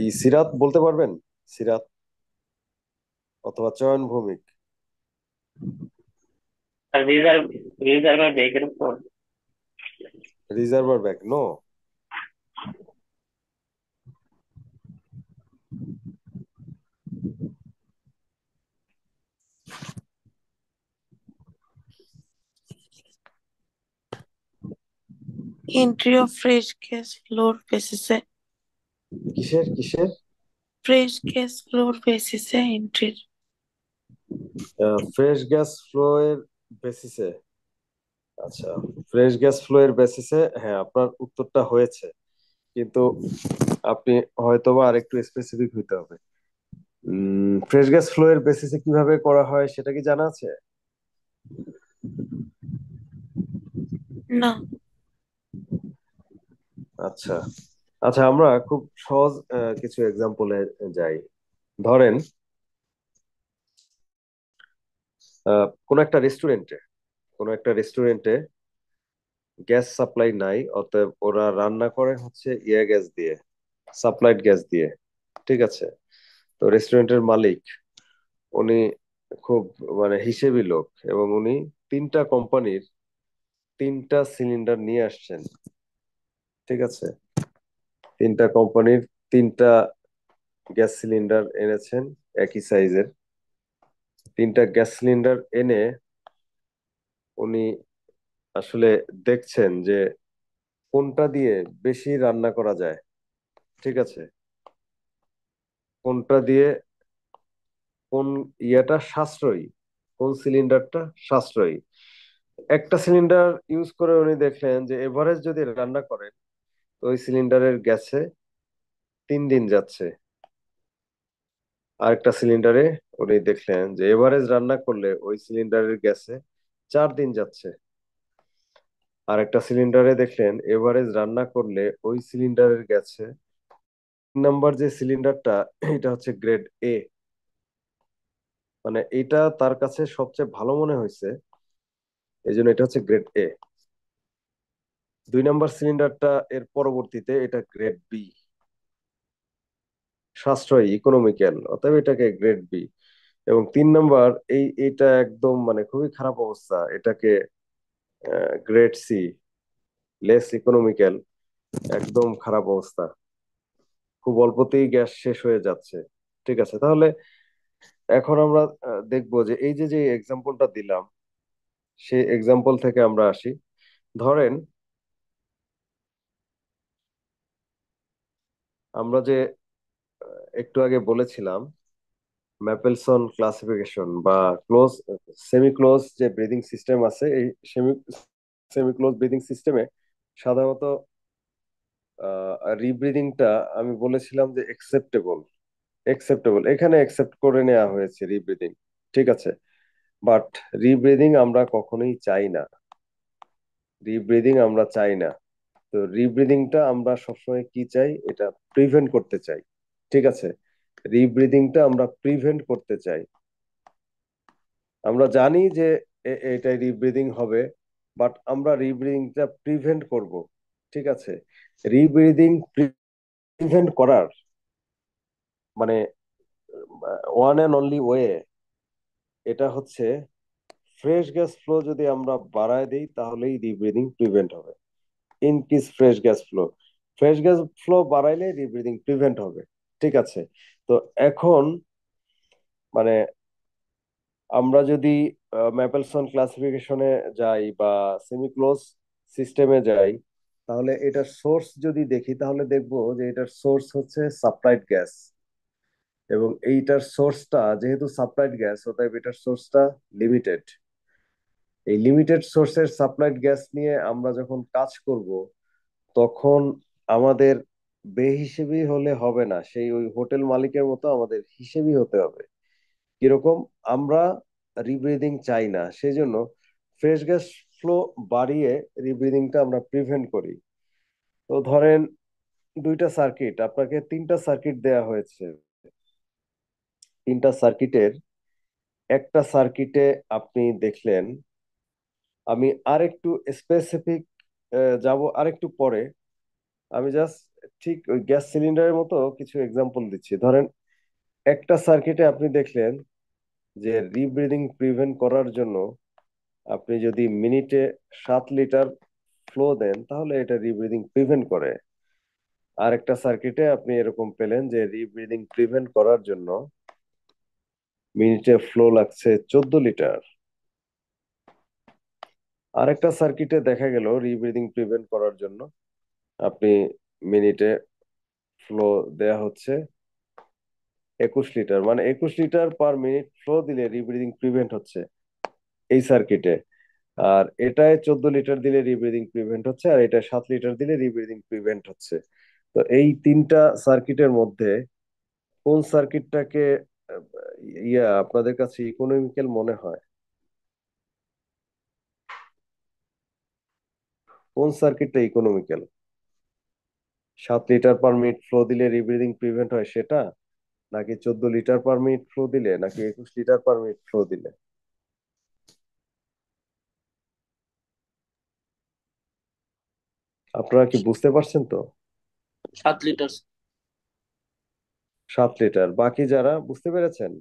এই সিরাত বলতে পারবেন? সিরাত অথবা চয়ন ভৌমিক। আর রিজার্ভার বেগের উপর। Reservoir bag, no. Entry of fresh gas flow basis এ কিসের কিসের? fresh gas flow basis এ entry ফ্রেশ গ্যাস ফ্লো এর বেসিসে। আচ্ছা, ফ্রেশ গ্যাস ফ্লো এর বেসিসে, হ্যাঁ আপনার উত্তরটা হয়েছে, কিন্তু আপনি হয়তোবা আরেকটু স্পেসিফিক হইতে হবে। ফ্রেশ গ্যাস ফ্লো এর বেসিসে কিভাবে করা হয় সেটা কি জানা আছে? না আচ্ছা আচ্ছা, আমরা খুব সহজ কিছু এক্সাম্পলে যাই। ধরেন কোন একটা রেস্টুরেন্টে গ্যাস সাপ্লাই নাই, অতএব ওরা রান্না করে হচ্ছে ইয়া গ্যাস দিয়ে, সাপ্লাইড গ্যাস দিয়ে। ঠিক আছে, তো রেস্টুরেন্টের মালিক উনি খুব মানে হিসেবি লোক, এবং উনি তিনটা কোম্পানির তিনটা সিলিন্ডার নিয়ে আসছেন। ঠিক আছে, তিনটা কোম্পানির তিনটা গ্যাস সিলিন্ডার এনেছেন, একই সাইজের তিনটা গ্যাস সিলিন্ডার এনে উনি আসলে দেখছেন যে কোনটা দিয়ে বেশি রান্না করা যায়। ঠিক আছে, কোনটা দিয়ে কোন ইয়াটা সাশ্রয়ী, কোন সিলিন্ডারটা সাশ্রয়ী। একটা সিলিন্ডার ইউজ করে উনি দেখলেন যে এভারেজ যদি রান্না করেন তো ওই সিলিন্ডারের গ্যাসে 3 দিন যাচ্ছে। আরেকটা সিলিন্ডারে উনি দেখলেন যে এভারেজ রান্না করলে ওই সিলিন্ডারের গ্যাসে 4 দিন যাচ্ছে। আরেকটা সিলিন্ডারে দেখলেন এভারেজ রান্না করলে ওই সিলিন্ডারের গ্যাসে, 3 নাম্বার যে সিলিন্ডারটা, এটা হচ্ছে গ্রেড এ, মানে এটা তার কাছে সবচেয়ে ভালো মনে হয়েছে, এই জন্য এটা হচ্ছে গ্রেড এ। 2 নাম্বার সিলিন্ডারটা এর পরবর্তীতে এটা গ্রেড বি, সাশ্রয়ী ইকোনমিক্যাল, অতএব এটাকে গ্রেড বি। এবং 3 নাম্বার এটা একদম মানে খুবই খারাপ অবস্থা, এটাকে গ্রেড সি, লেস ইকোনমিক্যাল, একদম খারাপ অবস্থা, খুব অল্পতেই গ্যাস শেষ হয়ে যাচ্ছে। ঠিক আছে, তাহলে এখন আমরা দেখবো যে এই যে যে এক্সাম্পলটা দিলাম সেই এক্সাম্পল থেকে আমরা আসি। ধরেন আমরা যে একটু আগে বলেছিলাম ম্যাপেলসন ক্লাসিফিকেশন বা ক্লোজ, সেমি ক্লোজ যে ব্রিদিং সিস্টেম আছে, এই সেমি সেমি ক্লোজ ব্রিদিং সিস্টেমে সাধারণত রিব্রিদিংটা আমি বলেছিলাম যে একসেপ্টেবল, এখানে একসেপ্ট করে নেওয়া হয়েছে রিব্রিদিং। ঠিক আছে, বাট রিব্রিদিং আমরা কখনোই চাই না, রিব্রিদিং আমরা চাই না। তো রিব্রিদিংটা আমরা সবসময় কি চাই, এটা প্রিভেন্ট করতে চাই। ঠিক আছে, রিব্রিদিংটা আমরা প্রিভেন্ট করতে চাই। আমরা জানি যে এটা রিব্রিদিং হবে, বাট আমরা রিব্রিদিংটা প্রিভেন্ট করব। ঠিক আছে, রিব্রিদিং প্রিভেন্ট করার মানে ওয়ান অ্যান্ড অনলি ওয়ে, এটা হচ্ছে ফ্রেশ গ্যাস ফ্লো যদি আমরা বাড়ায় দিই তাহলেই রিব্রিদিং প্রিভেন্ট হবে। Increase fresh gas flow, fresh gas flow বাড়াইলে রিব্রিদিং প্রিভেন্ট হবে। ঠিক আছে, তো এখন মানে আমরা যদি ম্যাপেলসন ক্লাসিফিকেশনে যাই বা সেমি ক্লোজ সিস্টেমে যাই, তাহলে এটার সোর্স যদি দেখি তাহলে দেখবো যে এটার সোর্স হচ্ছে সাপ্লাইড গ্যাস, এবং এইটার সোর্সটা যেহেতু সাপ্লাইড গ্যাস, অতএব এটার সোর্সটা লিমিটেড। এই লিমিটেড সোর্সের সাপ্লাইড গ্যাস নিয়ে আমরা যখন কাজ করব তখন আমাদের বেহিসেবি হলে হবে না, সেই ওই হোটেল মালিকের মতো আমাদের হিসেবি হতে হবে। কিরকম? আমরা রিব্রিদিং চাই না, সেই জন্য ফ্রেশ গ্যাস ফ্লো বাড়িয়ে রিব্রিদিংটা আমরা প্রিভেন্ট করি। তো ধরেন দুইটা সার্কিট, আপনাকে তিনটা সার্কিট দেয়া হয়েছে, তিনটা সার্কিটের একটা সার্কিটে আপনি দেখলেন, আমি আরেকটু স্পেসিফিক যাব আরেকটু পরে, আমি জাস্ট ঠিক ওই গ্যাস সিলিন্ডারের মতো কিছু এক্সাম্পল দিচ্ছি। ধরেন একটা সার্কিটে আপনি দেখলেন যে রিব্রিদিং প্রিভেন্ট করার জন্য আপনি যদি মিনিটে 7 লিটার ফ্লো দেন তাহলে এটা রিব্রিদিং প্রিভেন্ট করে। আর একটা সার্কিটে আপনি এরকম পেলেন যে রিব্রিদিং প্রিভেন্ট করার জন্য মিনিটে ফ্লো লাগছে 14 লিটার। আরেকটা সার্কিটে দেখা গেল রিব্রিদিং প্রিভেন্ট করার জন্য আপনি মিনিটে ফ্লো দেয়া হচ্ছে 21 লিটার, মানে 21 লিটার/মিনিট ফ্লো দিলে রিব্রিদিং প্রিভেন্ট হচ্ছে এই সার্কিটে। আর এটায় 14 লিটার দিলে রিব্রিদিং প্রিভেন্ট হচ্ছে, আর এটা 7 লিটার দিলে রিব্রিদিং প্রিভেন্ট হচ্ছে। তো এই তিনটা সার্কিটের মধ্যে কোন সার্কিটটাকে আহ, আপনাদের কাছে ইকোনমিক্যাল মনে হয়? কোন সার্কিটটা ইকোনমিক্যাল? 7 লিটার/মিনিট ফ্লো দিলে রিব্রিদিং প্রিভেন্ট হয় সেটা, নাকি 14 লিটার/মিনিট ফ্লো দিলে, নাকি 21 লিটার/মিনিট ফ্লো দিলে? আপনারা কি বুঝতে পারছেন তো? 7 লিটার। 7 লিটার। বাকি যারা বুঝতে পেরেছেন?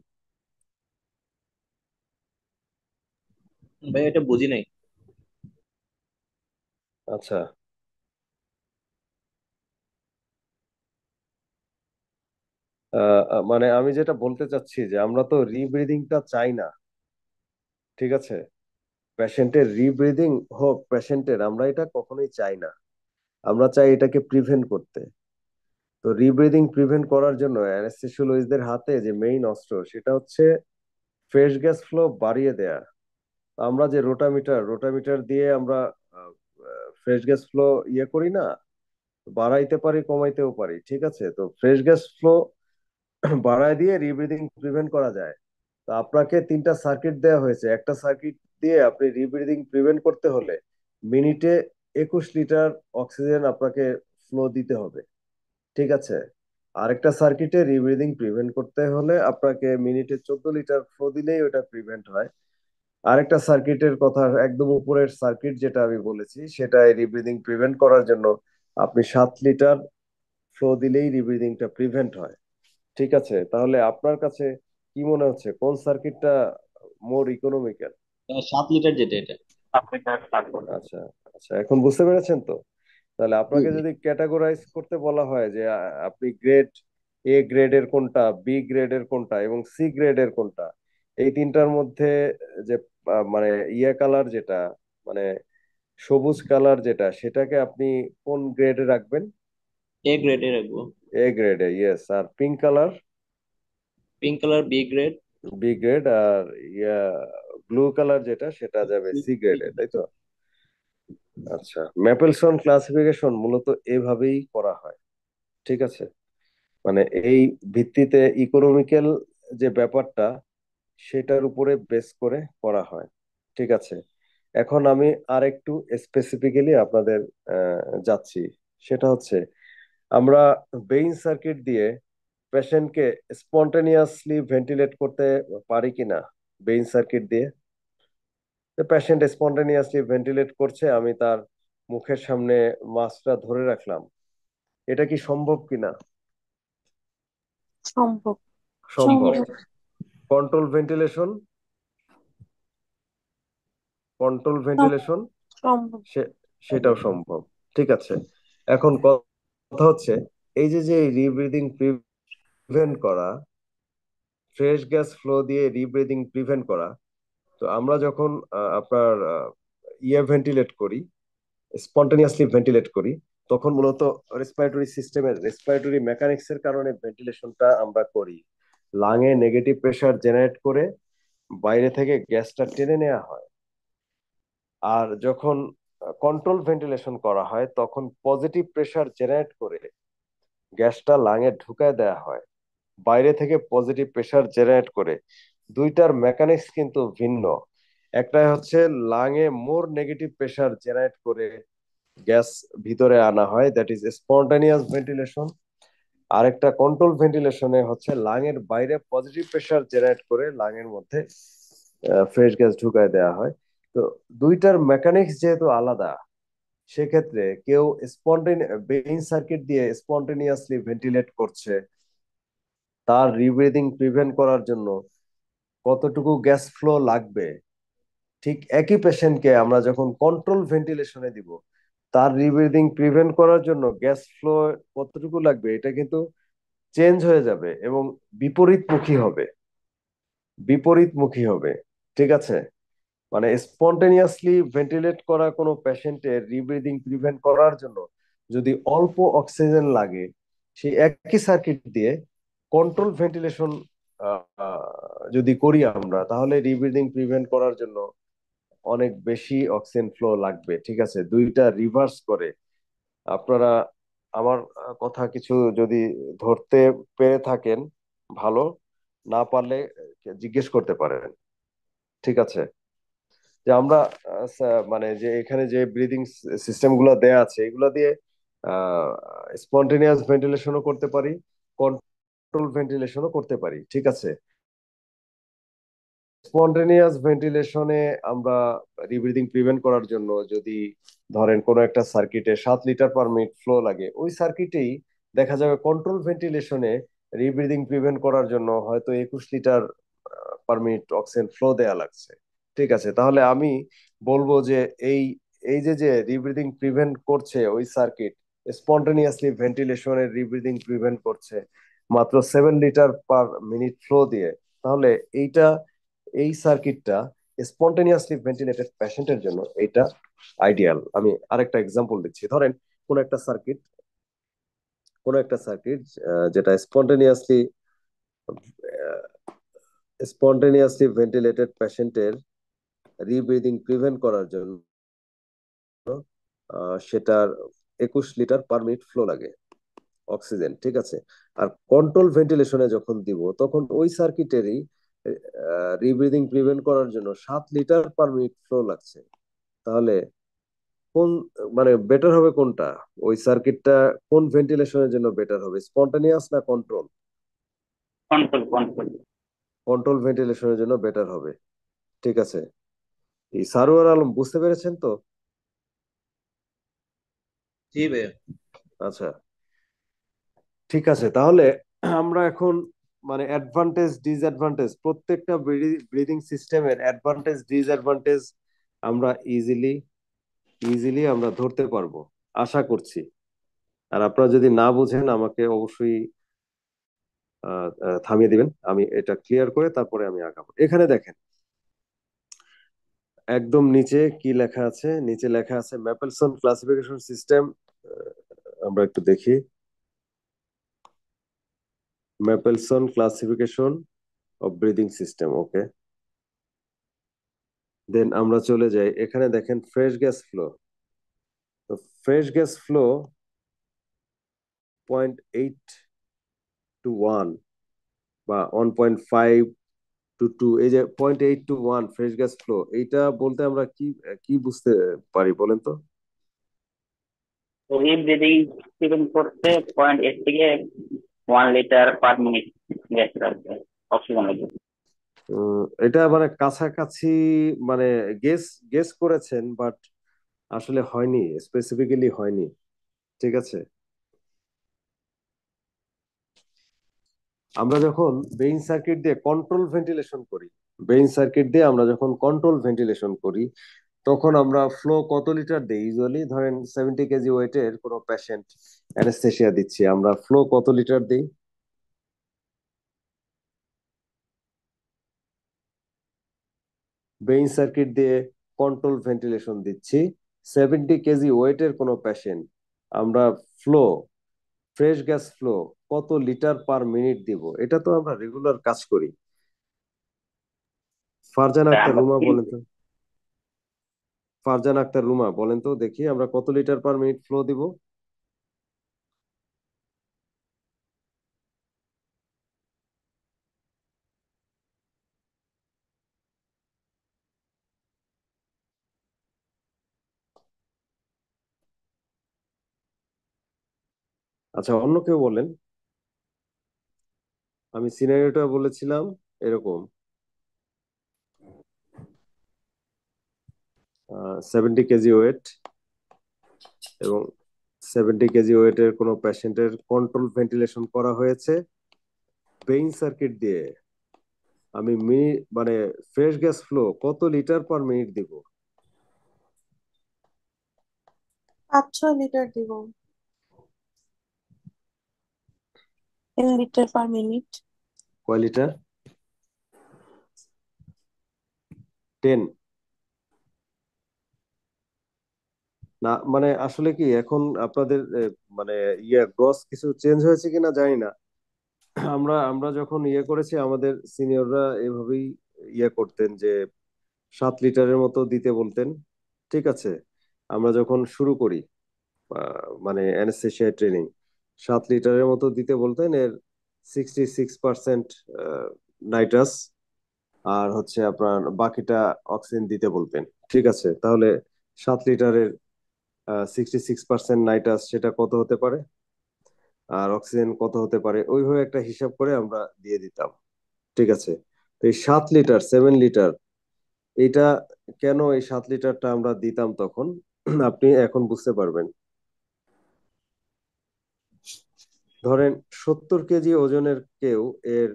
ভাই এটা বুঝি নাই। আচ্ছা। মানে আমি যেটা বলতে চাচ্ছি যে আমরা তো রিব্রিদিংটা চাই না, ঠিক আছে? পেশেন্টের রিব্রিদিং হোক, পেশেন্টের, আমরা এটা কখনোই চাই না। আমরা চাই এটাকে প্রিভেন্ট করতে। তো রিব্রিদিং প্রিভেন্ট করার জন্য অ্যানেস্থেসিওলজিস্টদের হাতে যে মেইন অস্ত্র সেটা হচ্ছে ফ্রেশ গ্যাস ফ্লো বাড়িয়ে দেয়া। আমরা যে রোটামিটার রোটামিটার দিয়ে আমরা ফ্রেশ গ্যাস ফ্লো করি না, বাড়াইতে পারি কমাইতেও পারি, ঠিক আছে? তো ফ্রেশ গ্যাস ফ্লো বাড়ায় দিয়ে রিব্রিদিং প্রিভেন্ট করা যায়। তো আপনাকে তিনটা সার্কিট দেওয়া হয়েছে, একটা সার্কিট দিয়ে আপনি রিব্রিদিং প্রিভেন্ট করতে হলে মিনিটে 21 লিটার অক্সিজেন আপনাকে ফ্লো দিতে হবে, ঠিক আছে? আরেকটা সার্কিটে রিব্রিদিং প্রিভেন্ট করতে হলে আপনাকে মিনিটে 14 লিটার ফ্লো দিলেই ওটা প্রিভেন্ট হয়। আরেকটা সার্কিটের কথা, একদম উপরের সার্কিট যেটা আমি বলেছি, সেটা রিব্রিদিং প্রিভেন্ট করার জন্য আপনি 7 লিটার ফ্লো দিলেই রিব্রিদিংটা প্রিভেন্ট হয়, ঠিক আছে? তাহলে আপনার কাছে কি মনে হচ্ছে কোন সার্কিটটা মোর ইকোনমিক্যাল? 7 লিটার যেটা এটা। আচ্ছা। আচ্ছা, এখন বুঝতে পেরেছেন তো? তাহলে জি আপনাকে জি। যদি ক্যাটাগরাইজ করতে বলা হয় যে আপনি গ্রেড এ গ্রেডের কোনটা, বি গ্রেডের কোনটা এবং সি গ্রেডের কোনটা, এই তিনটার মধ্যে যে মানে কালার যেটা, মানে সবুজ কালার যেটা, সেটাকে আপনি কোন গ্রেডে রাখবেন? এ গ্রেডে রাখবো। এ গ্রেডে, ইয়েস। আর pink colour? Pink colour B grade. B grade. আর ইয়া ব্লু কালার যেটা, সেটা যাবে সি গ্রেডে, তাই তো? আচ্ছা, ম্যাপেলসন ক্লাসিফিকেশন মূলত এভাবেই করা হয়, ঠিক আছে? মানে এই ভিত্তিতে ইকোনমিক্যাল যে ব্যাপারটা, সেটার উপরে বেস করে করা হয়, ঠিক আছে? এখন আমি আর একটু স্পেসিফিক্যালি আপনাদের যাচ্ছি। সেটা হচ্ছে আমরা বেইন সার্কিট দিয়ে পেশেন্টকে স্পন্টেনিয়াসলি ভেন্টিলেট করতে পারি কিনা? বেইন সার্কিট দিয়ে পেশেন্ট স্পন্টেনিয়াসলি ভেন্টিলেট করছে, আমি তার মুখের সামনে মাস্কটা ধরে রাখলাম, এটা কি সম্ভব কিনা? সম্ভব। সম্ভব। সম্ভব। Control ventilation? কন্ট্রোল সম- ভেন্টিলেশন সম্ভব। সেটাও সম্ভব, ঠিক আছে? এখন কথা হচ্ছে এই যে যে রিব্রিদিং প্রিভেন্ট করা, ফ্রেশ গ্যাস ফ্লো দিয়ে রিব্রিদিং প্রিভেন্ট করা, তো আমরা যখন আপনার ভেন্টিলেট করি, স্পন্টেনিয়াসলি ভেন্টিলেট করি, তখন মূলত রেসপিরেটরি সিস্টেমের রেসপিরেটরি মেকানিক্স এর কারণে ভেন্টিলেশনটা আমরা করি। লাঙে নেগেটিভ প্রেসার জেনারেট করে বাইরে থেকে গ্যাসটা টেনে নেওয়া হয়। আর যখন কন্ট্রোল ভেন্টিলেশন করা হয় তখন পজিটিভ প্রেসার জেনারেট করে গ্যাসটা লাঙে ঢুকায় দেওয়া হয় বাইরে থেকে পজিটিভ প্রেসার জেনারেট করে। দুইটার মেকানিক্স কিন্তু ভিন্ন। একটা হচ্ছে লাঙে মোর নেগেটিভ প্রেসার জেনারেট করে গ্যাস ভিতরে আনা হয়, দ্যাট ইজ স্পন্টানিয়াস ভেন্টিলেশন। আরেকটা কন্ট্রোল ভেন্টিলেশনে হচ্ছে লাঙের বাইরে পজিটিভ প্রেসার জেনারেট করে লাঙের মধ্যে ফ্রেশ গ্যাস ঢুকায় দেওয়া হয়। তো দুইটার মেকানিক্স যেহেতু আলাদা, সেক্ষেত্রে কেউ বেইন সার্কিট দিয়ে স্পন্টেনিয়াসলি ভেন্টিলেট করছে, তার রিব্রিদিং প্রিভেন্ট করার জন্য কতটুকু গ্যাস ফ্লো লাগবে, ঠিক একই পেশেন্টকে আমরা যখন কন্ট্রোল ভেন্টিলেশনে দিব, তার রিব্রিদিং প্রিভেন্ট করার জন্য গ্যাস ফ্লো কতটুকু লাগবে, এটা কিন্তু চেঞ্জ হয়ে যাবে এবং বিপরীতমুখী হবে। বিপরীতমুখী হবে, ঠিক আছে? মানে স্পন্টেনিয়াসলি ভেন্টিলেট করা কোনো পেশেন্টের রিব্রিদিং প্রিভেন্ট করার জন্য যদি অল্প অক্সিজেন লাগে, সেই একই সার্কিট দিয়ে কন্ট্রোল ভেন্টিলেশন যদি করি আমরা, তাহলে রিব্রিদিং প্রিভেন্ট করার জন্য অনেক বেশি অক্সিজেন ফ্লো লাগবে। ঠিক আছে, দুইটা রিভার্স করে। আপনারা আমার কথা কিছু যদি ধরতে পেরে থাকেন ভালো, না পারলে জিজ্ঞেস করতে পারেন। ঠিক আছে, যে আমরা মানে যে এখানে যে ব্রিদিং সিস্টেম গুলো দেয়া আছে, এগুলা দিয়ে স্পন্টেনিয়াস ভেন্টিলেশনও করতে পারি, কন্ট্রোল ভেন্টিলেশনও করতে পারি। ঠিক আছে, স্পন্টেনিয়াস ভেন্টিলেশনে আমরা রিব্রিদিং প্রিভেন্ট করার জন্য যদি ধরেন কোনো একটা সার্কিটে 7 লিটার পার মিনিট ফ্লো লাগে, ওই সার্কিটেই দেখা যাবে কন্ট্রোল ভেন্টিলেশনে রিব্রিদিং প্রিভেন্ট করার জন্য হয়তো 21 litre per minute oxygen flow দেয়া লাগছে। ঠিক আছে, তাহলে আমি বলবো যে এই এই যে যে রিব্রিদিং প্রিভেন্ট করছে ওই সার্কিট, স্পন্টেনিয়াসলি ভেন্টিলেশনের রিব্রিদিং প্রিভেন্ট করছে মাত্র 7 লিটার পার মিনিট ফ্লো দিয়ে, তাহলে এইটা এই সার্কিটটা স্পন্টেনিয়াসলি ভেন্টিলেটেড পেশেন্টের জন্য এটা আইডিয়াল। আমি আরেকটা এক্সাম্পল দিচ্ছি। ধরেন কোন একটা সার্কিট, যেটা স্পন্টেনিয়াসলি ভেন্টিলেটেড পেশেন্টের রিব্রিদিং প্রিভেন্ট করার জন্য সেটার 21 লিটার পার মিনিট ফ্লো লাগে অক্সিজেন। ঠিক আছে, আর কন্ট্রোল ভেন্টিলেশনে যখন দিব, তখন ওই সার্কিটেরই রিব্রিদিং প্রিভেন্ট করার জন্য 7 লিটার পার মিনিট ফ্লো লাগছে। তাহলে কোন মানে বেটার হবে কোনটা? ওই সার্কিটটা কোন ভেন্টিলেশনের জন্য বেটার হবে, স্পন্টানিয়াস না কন্ট্রোল? Control control. কন্ট্রোল ভেন্টিলেশনের জন্য বেটার হবে। ঠিক আছে, এই সারোয়ার আলম বুঝতে পেরেছেন তো? জি ভাইয়া। আচ্ছা, ঠিক আছে, তাহলে আমরা এখন মানে অ্যাডভান্টেজ ডিসঅ্যাডভান্টেজ, প্রত্যেকটা ব্রিদিং সিস্টেমের অ্যাডভান্টেজ ডিসঅ্যাডভান্টেজ আমরা ইজিলি আমরা ধরতে পারবো আশা করছি। আর আপনারা যদি না বুঝেন আমাকে অবশ্যই থামিয়ে দিবেন, আমি এটা ক্লিয়ার করে তারপরে আমি আগাবো। এখানে দেখেন একদম নিচে কি লেখা আছে, নিচে লেখা আছে ম্যাপেলসন ক্লাসিফিকেশন সিস্টেম। আমরা একটু দেখি, ম্যাপেলসন ক্লাসিফিকেশন অফ ব্রিদিং সিস্টেম। ওকে, দেন আমরা চলে যাই, এখানে দেখেন ফ্রেশ গ্যাস ফ্লো। তো ফ্রেশ গ্যাস ফ্লো 0.8 to 1 বা 1.5 to 2, এই যে 0.8 to 1 ফ্রেশ গ্যাস ফ্লো, এইটা বলতে আমরা কি কি বুঝতে পারি বলেন তো? রিব্রিদিং প্রিভেন্ট করতে 0.8 থেকে 1 লিটার পার মিনিট গ্যাস লাগবে, অক্সিজেন লাগবে। এটা মানে কাছাকাছি, মানে গেস গেস করেছেন, বাট আসলে হয়নি, স্পেসিফিক্যালি হয়নি। ঠিক আছে, আমরা যখন বেইন সার্কিট দিয়ে কন্ট্রোল ভেন্টিলেশন করি, বেইন সার্কিট দিয়ে আমরা যখন কন্ট্রোল ভেন্টিলেশন করি, তখন আমরা ফ্লো কত লিটার দিই? ইউজুয়ালি ধরেন 70 কেজি ওয়েটের কোনো পেশেন্ট অ্যানেস্থেসিয়া দিচ্ছি, আমরা ফ্লো কত লিটার দিই? বেইন সার্কিট দিয়ে কন্ট্রোল ভেন্টিলেশন দিচ্ছি, 70 কেজি ওয়েটের কোনো পেশেন্ট, আমরা ফ্লো, ফ্রেশ গ্যাস ফ্লো কত লিটার পার মিনিট দিব? এটা তো আমরা রেগুলার কাজ করি। ফারজানা তাই আক্তার আমরা রুমা বলেন তো, ফারজানা আক্তার রুমা বলেন তো দেখি, আমরা কত লিটার পার মিনিট ফ্লো দিব? আচ্ছা, অন্য কেউ বলেন। আমি সিনারিওটা বলেছিলাম এরকম, 70 কেজি ওয়েট এবং 70 কেজি ওয়েটের কোনো পেশেন্টের কন্ট্রোল ভেন্টিলেশন করা হয়েছে বেইন সার্কিট দিয়ে, আমি মানে ফ্রেশ গ্যাস ফ্লো কত লিটার পার মিনিট দিব? 5-6 লিটার দিব। 10 লিটার পার মিনিট। কয় লিটার? 10? না মানে আসলে কি এখন আপনাদের মানে ইয়ে গ্রস কিছু চেঞ্জ হয়েছে কিনা জানি না। আমরা আমরা যখন ইয়ে করেছি আমাদের সিনিয়ররা এভাবেই ইয়ে করতেন যে 7 লিটারের মতো দিতে বলতেন। ঠিক আছে, আমরা যখন শুরু করি মানে অ্যানেস্থেশিয়া ট্রেনিং 7 লিটারের মতো দিতে বলতেন। এর 66% নাইট্রাস আর হচ্ছে আপনার বাকিটা অক্সিজেন দিতে বলতেন। ঠিক আছে, তাহলে 7 লিটারের 66% নাইট্রাস সেটা কত হতে পারে আর অক্সিজেন কত হতে পারে ওইভাবে একটা হিসাব করে আমরা দিয়ে দিতাম। ঠিক আছে, তো এই 7 লিটার 7 লিটার এইটা কেন এই 7 লিটারটা আমরা দিতাম তখন আপনি এখন বুঝতে পারবেন। ধরেন 70 কেজি ওজনের কেউ এর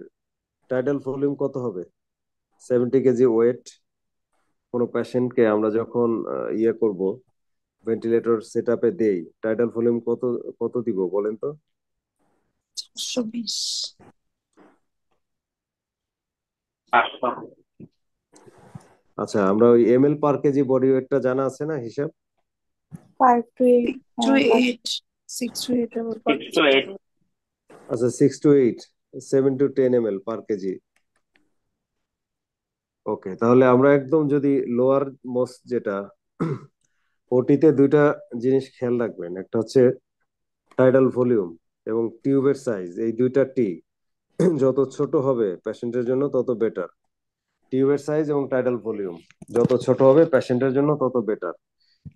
টাইডাল ভলিউম কত হবে? 70 কেজি ওয়েট কোনো পেশেন্টকে আমরা যখন ইয়ে করব ভেন্টিলেটর সেট আপে দেই, টাইডাল ভলিউম কত কত দিব বলেন তো? 420। পাঁচশো। আচ্ছা, আমরা ওই ml পার কেজি বডি ওয়েটটা জানা আছে না হিসাব? 5 to 8 6 to 8 six to eight. আচ্ছা, 6 to 8, 7 to 10 ml per kg. Okay, তাহলে আমরা একদম যদি লোয়ার মোস্ট যেটা ওটিতে দুইটা জিনিস খেয়াল রাখবেন, একটা হচ্ছে টাইডাল ভলিউম এবং টিউবের সাইজ। এই দুইটা টি যত ছোট হবে পেশেন্টের জন্য তত বেটার। টিউবের সাইজ এবং টাইডাল ভলিউম যত ছোট হবে পেশেন্টের জন্য তত বেটার।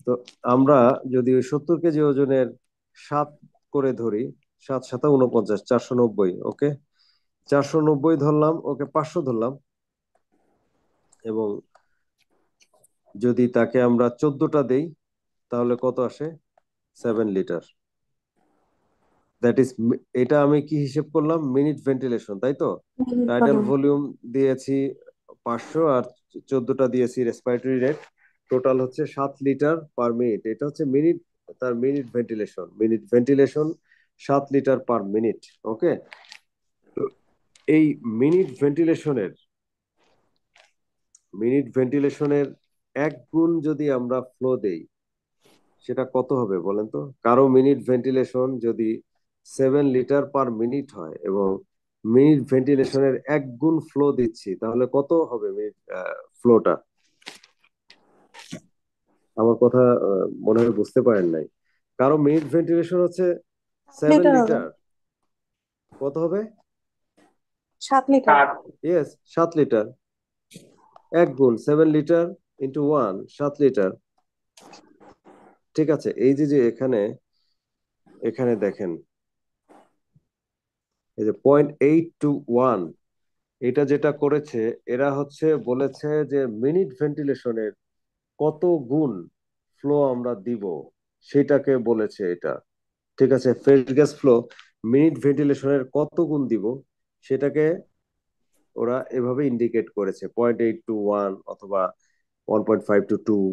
তো আমরা যদি ওই 70 কেজি ওজনের 7 করে ধরি, 7 7 49 490, ওকে 490 ধরলাম, ওকে 500 ধরলাম, এবং যদি তাকে আমরা 14টা দেই তাহলে কত আসে? 7 লিটার। দ্যাট ইজ, এটা আমি কি হিসেব করলাম? মিনিট ভেন্টিলেশন, তাই তো? টাইডাল ভলিউম দিয়েছি 500 আর 14টা দিয়েছি রেসপিরেটরি রেট, টোটাল হচ্ছে 7 লিটার পার মিনিট। এটা হচ্ছে মিনিট, তার minute ventilation 7 litre per minute. Okay, এই মিনিট ভেন্টিলেশনের এক গুণ যদি আমরা ফ্লো দেই সেটা কত হবে বলেন তো? কারো মিনিট ভেন্টিলেশন যদি 7 লিটার পার মিনিট হয় এবং মিনিট ভেন্টিলেশনের এক গুণ ফ্লো দিচ্ছি তাহলে কত হবে মিনিট ফ্লোটা? আমার কথা মনে হয় বুঝতে পারেন নাই। কারো মিনিট ভেন্টিলেশন হচ্ছে 7 লিটার হবে। লিটার কত হবে? 7 লিটার। সাত। Yes, 7 litre. এক গুণ 7 লিটার ইন্টু 1, 7 লিটার। ঠিক আছে, এই যে যে এখানে এখানে দেখেন এই যে 0.8 to 1, এটা যেটা করেছে এরা হচ্ছে বলেছে যে মিনিট ভেন্টিলেশনের কত গুণ ফ্লো আমরা দিব সেটাকে বলেছে এটা। ঠিক আছে, ফ্রেশ গ্যাস ফ্লো মিনিট ভেন্টিলেশনের কত গুণ দিব সেটাকে ওরা এভাবে ইন্ডিকেট করেছে, 0.8 to 1 অথবা 1.5 to 2।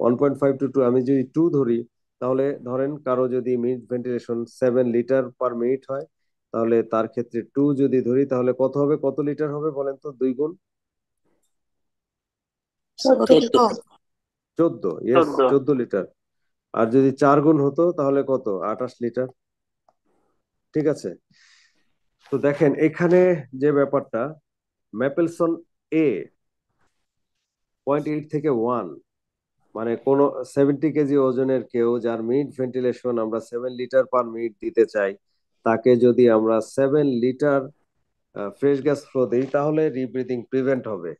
1.5 to 2 আমি যদি 2 ধরি তাহলে ধরেন কারো যদি minute ventilation 7 litre per minute হয় তাহলে তার ক্ষেত্রে 2 যদি ধরি তাহলে কত হবে? কত লিটার হবে বলেন তো? 2 গুণ 14। 14, ইয়েস, 14। 14 লিটার। আর যদি 4 গুণ হতো তাহলে কত? 28 লিটার। ঠিক আছে, তো দেখেন এখানে যে ব্যাপারটা, ম্যাপেলসন এ 0.8 থেকে 1, মানে কোন 70 কেজি ওজনের কেউ যার মিনিট ভেন্টিলেশন আমরা 7 লিটার পার মিনিট দিতে চাই, তাকে যদি আমরা 7 লিটার ফ্রেশ গ্যাস ফ্লো দিই তাহলে রিব্রিদিং প্রিভেন্ট হবে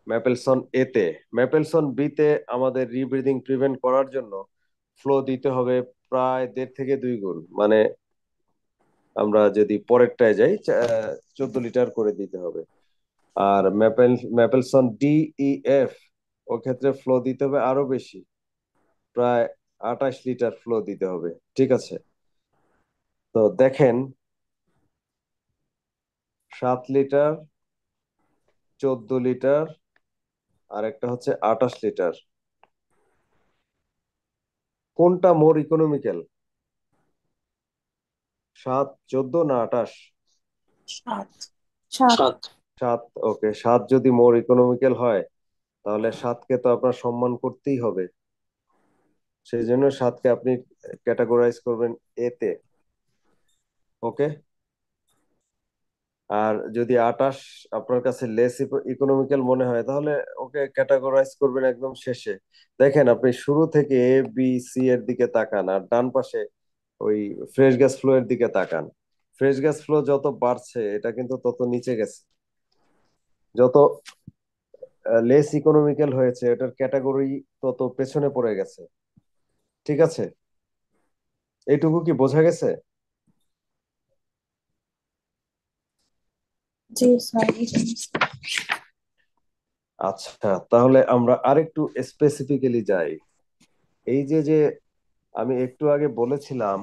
ম্যাপেলসন এতে। ম্যাপেলসন বিতে আমাদের রিব্রিদিং প্রিভেন্ট করার জন্য ফ্লো দিতে হবে প্রায় 1.5 থেকে 2 গুণ। মানে আমরা যদি পরেরটায় যাই 14 লিটার করে দিতে হবে। আর ম্যাপেলসন ডিইএফ ও ক্ষেত্রে ফ্লো দিতে হবে আরো বেশি, প্রায় 28 লিটার ফ্লো দিতে হবে। ঠিক আছে, তো দেখেন 7 লিটার, 14 লিটার, আর একটা হচ্ছে 28 লিটার, কোনটা মোর ইকোনমিক্যাল? 7, 14 না 28? 7। 7। ওকে, 7 যদি মোর ইকোনমিক্যাল হয় তাহলে 7কে তো আপনার সম্মান করতেই হবে। সেই জন্য 7কে আপনি ক্যাটাগরাইজ করবেন এ তে। ওকে। আর যদি 28 আপনার কাছে লেস ইকোনমিক্যাল মনে হয় তাহলে ওকে ক্যাটাগরাইজ করবেন একদম শেষে। দেখেন আপনি শুরু থেকে এ বি সি এর দিকে তাকান আর ডান পাশে ওই ফ্রেশ গ্যাস ফ্লো এর দিকে তাকান। ফ্রেশ গ্যাস ফ্লো যত বাড়ছে এটা কিন্তু তত নিচে গেছে। যত লেস ইকোনমিক্যাল হয়েছে এটার ক্যাটাগরি তত পেছনে পড়ে গেছে। ঠিক আছে, এইটুকু কি বোঝা গেছে? জি স্যার, আচ্ছা, তাহলে আমরা আরেকটু স্পেসিফিক্যালি যাই। এই যে যে আমি একটু আগে বলেছিলাম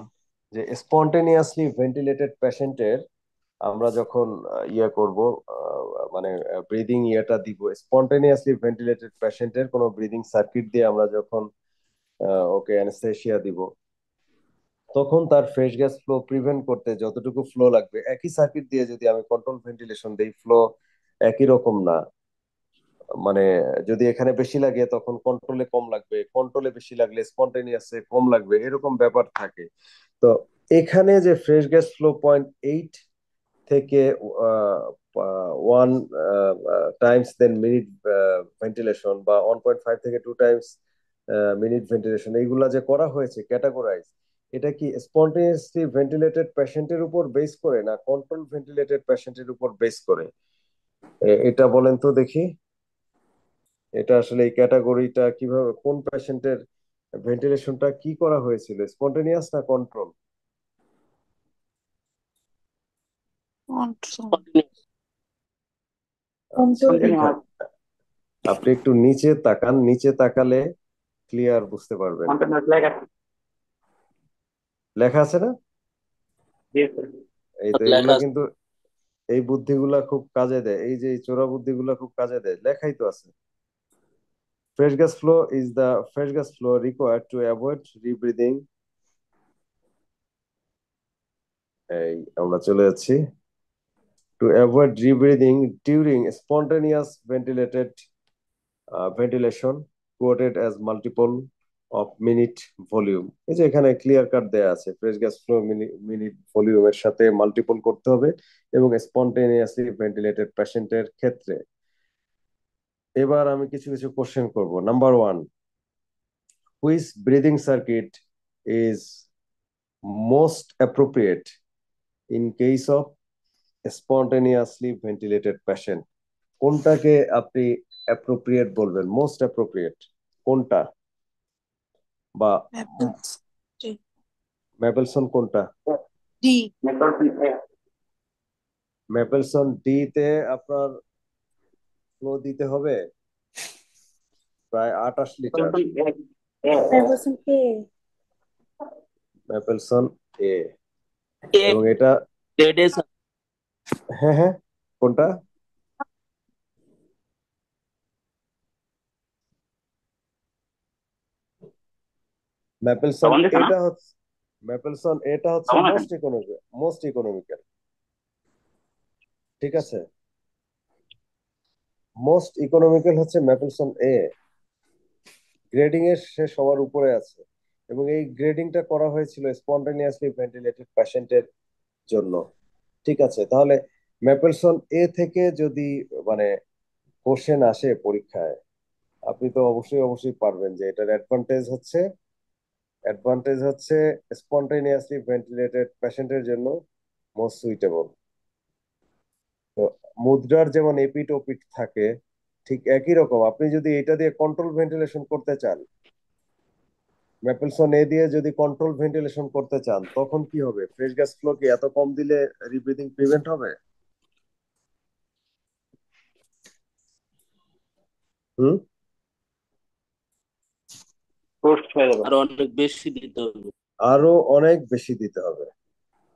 যে স্পন্টেনিয়াসলি ভেন্টিলেটেড পেশেন্টের আমরা যখন ইয়ে করব, মানে ব্রিদিং ইয়েটা দিব, স্পন্টেনিয়াসলি ভেন্টিলেটেড পেশেন্টের কোনো ব্রিদিং সার্কিট দিয়ে আমরা যখন ওকে অ্যানেস্থেসিয়া দিব, তখন তার ফ্রেশ গ্যাস ফ্লো প্রিভেন্ট করতে যতটুকু ফ্লো লাগবে একই সার্কিট দিয়ে যদি আমি কন্ট্রোল ভেন্টিলেশন দেই, ফ্লো একই রকম না। মানে যদি এখানে বেশি লাগে তখন কন্ট্রোলে কম লাগবে, কন্ট্রোলে বেশি লাগলে স্পন্টেনিয়াসে কম লাগবে, এরকম ব্যাপার থাকে। তো এখানে যে ফ্রেশ গ্যাস ফ্লো 0.8 থেকে 1 টাইমস দেন মিনিট ভেন্টিলেশন বা 1.5 থেকে 2 টাইমস মিনিট ভেন্টিলেশন, এইগুলা যে করা হয়েছে ক্যাটাগরাইজ, এটা কি স্পন্টেনিয়াসলি ভেন্টিলেটেড পেশেন্টের উপর বেস করে না কন্ট্রোল ভেন্টিলেটেড পেশেন্টের উপর বেস করে? এটা বলেন তো দেখি। এটা আসলে এই ক্যাটাগরিটা কিভাবে, কোন পেশেন্টের ভেন্টিলেশনটা কি করা হয়েছিল, স্পন্টেনিয়াস না কন্ট্রোল? কন্ট্রোল। আচ্ছা, কন্ট্রোল। আপনি একটু নিচে তাকান, নিচে তাকালে ক্লিয়ার বুঝতে পারবেন। কন্টিনিউয়াস লেখা আছে। লেখা আছে না? জি স্যার। এই তো লেখা এগুলা আছে। কিন্তু, এই বুদ্ধিগুলা খুব কাজে দেয়, এই যে এই চোরা বুদ্ধিগুলা খুব কাজে দেয়, লেখাই তো আছে। Fresh gas flow is the fresh gas flow required to avoid rebreathing. এই আমরা চলে যাচ্ছি। To avoid rebreathing during spontaneous ventilation quoted as multiple of minute volume. এই যে এখানে ক্লিয়ার কাট দেয়া আছে, ফ্রেশ গ্যাস ফ্লো মিনিট ভলিউমের সাথে মাল্টিপল করতে হবে এবং স্পন্টেনিয়াসলি ভেন্টিলেটেড পেশেন্টের ক্ষেত্রে। এবার আমি কিছু কিছু কোশ্চেন করব। Number 1, which breathing circuit is most appropriate in case of spontaneously ventilated patient? কোনটাকে আপনি অ্যাপ্রোপ্রিয়েট বলবেন, মোস্ট অ্যাপ্রোপ্রিয়েট কোনটা? বা ম্যাপেলসন কোনটা? ডি। ম্যাপেলসন ডি তে আপনার ফ্লো দিতে হবে প্রায় 28 লিটার। পারসন এ। ম্যাপেলসন এ। এবং এটা, হ্যাঁ হ্যাঁ, কোনটা? ম্যাপেলসন তখন দিছে না? এটা হচ্ছে, ম্যাপেলসন এটা হচ্ছে তখন আছে। Most economical. ঠিক আছে, মোস্ট ইকোনমিক্যাল হচ্ছে ম্যাপেলসন এ। গ্রেডিং এর সে সবার উপরে আছে এবং এই গ্রেডিংটা করা হয়েছিল স্পন্টেনিয়াসলি ভেন্টিলেটেড পেশেন্টের জন্য। ঠিক আছে, তাহলে ম্যাপেলসন এ থেকে যদি মানে কোশ্চেন আসে পরীক্ষায়, আপনি তো অবশ্যই পারবেন যে এটার অ্যাডভান্টেজ হচ্ছে স্পন্টেনিয়াসলি ভেন্টিলেটেড পেশেন্টের জন্য মোস্ট সুইটেবল। তো মুদ্রার যেমন এপিট ওপিট থাকে, ঠিক একই রকম আপনি যদি এটা দিয়ে কন্ট্রোল ভেন্টিলেশন করতে চান, ম্যাপেলসন এ দিয়ে যদি কন্ট্রোল ভেন্টিলেশন করতে চান, তখন কি হবে? ফ্রেশ গ্যাস ফ্লো কি এত কম দিলে রিব্রিদিং প্রিভেন্ট হবে? হুম। পোস্ট হয়ে যাবে। আরো অনেক বেশি দিতে হবে। আরো অনেক বেশি দিতে হবে,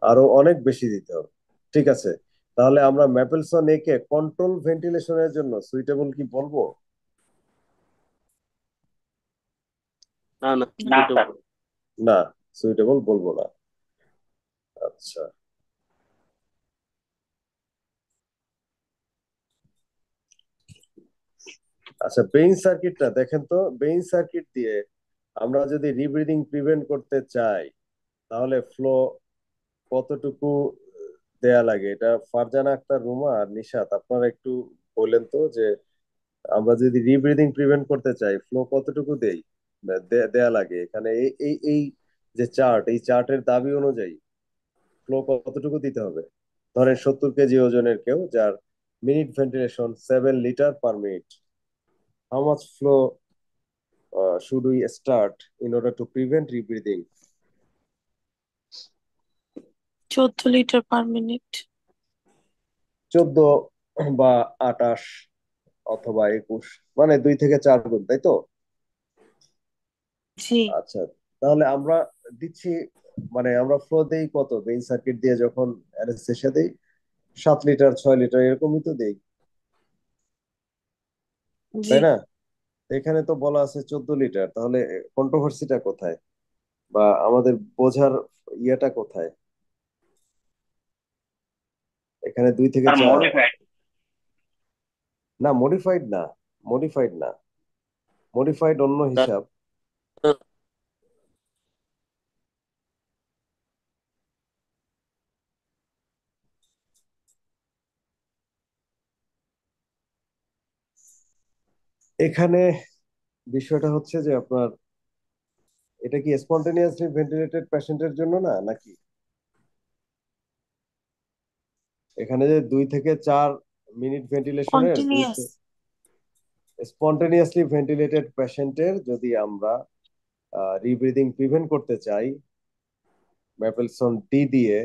আরো অনেক বেশি দিতে হবে। ঠিক আছে, তাহলে আমরা ম্যাপেলসন এ কে কন্ট্রোল ভেন্টিলেশনের জন্য সুইটেবল কি বলবো? না না, না এটা স্যার। না, সুইটেবল বলবো না। আচ্ছা, আচ্ছা বেইন সার্কিটটা দেখেন তো। বেইন সার্কিট দিয়ে আমরা যদি রিব্রিদিং প্রিভেন্ট করতে চাই তাহলে ফ্লো কতটুকু দেয়া লাগে? এটা ফারজানা আক্তার, রুমা আর নিশাত, আপনারা একটু বললেন তো যে আমরা যদি রিব্রিদিং প্রিভেন্ট করতে চাই ফ্লো কতটুকু দেয়া লাগে এখানে। এই এই এই যে চার্ট, এই চার্টের দাবি অনুযায়ী ফ্লো কতটুকু দিতে হবে? ধরেন 70 কেজি ওজনের কেউ, যার minute ventilation 7 litre per minute, how much flow should we start in order to prevent rebreathing? 14 litre per minute. 14 বা 28 অথবা 21, মানে 2 থেকে 4 গুণ, তাই তো? জি। আচ্ছা, তাহলে আমরা দিচ্ছি, মানে আমরা ফ্লো দেই কত মেইন সার্কিট দিয়ে যখন অ্যানেস্থেসিয়া দেই? 7 লিটার 6 লিটার এরকমই তো দেই, জি। তাই না? এখানে তো বলা আছে 14 লিটার, তাহলে কন্ট্রোভার্সিটা কোথায় বা আমাদের বোঝার ইয়েটা কোথায়? এখানে 2 থেকে 4। মডিফাইড। না, মডিফাইড না, মডিফাইড না, মডিফাইড অন্য হিসাব। এখানে বিষয়টা হচ্ছে যে আপনার এটা কি স্পন্টেনিয়াসলি ভেন্টিলেটেড পেশেন্টের জন্য না, নাকি এখানে যে 2 থেকে 4 মিনিট ভেন্টিলেশনের কন্টিনিউয়াস। স্পন্টেনিয়াসলি ভেন্টিলেটেড পেশেন্টের যদি আমরা রিব্রিদিং প্রিভেন্ট করতে চাই ম্যাপেলসন ডি দিয়ে,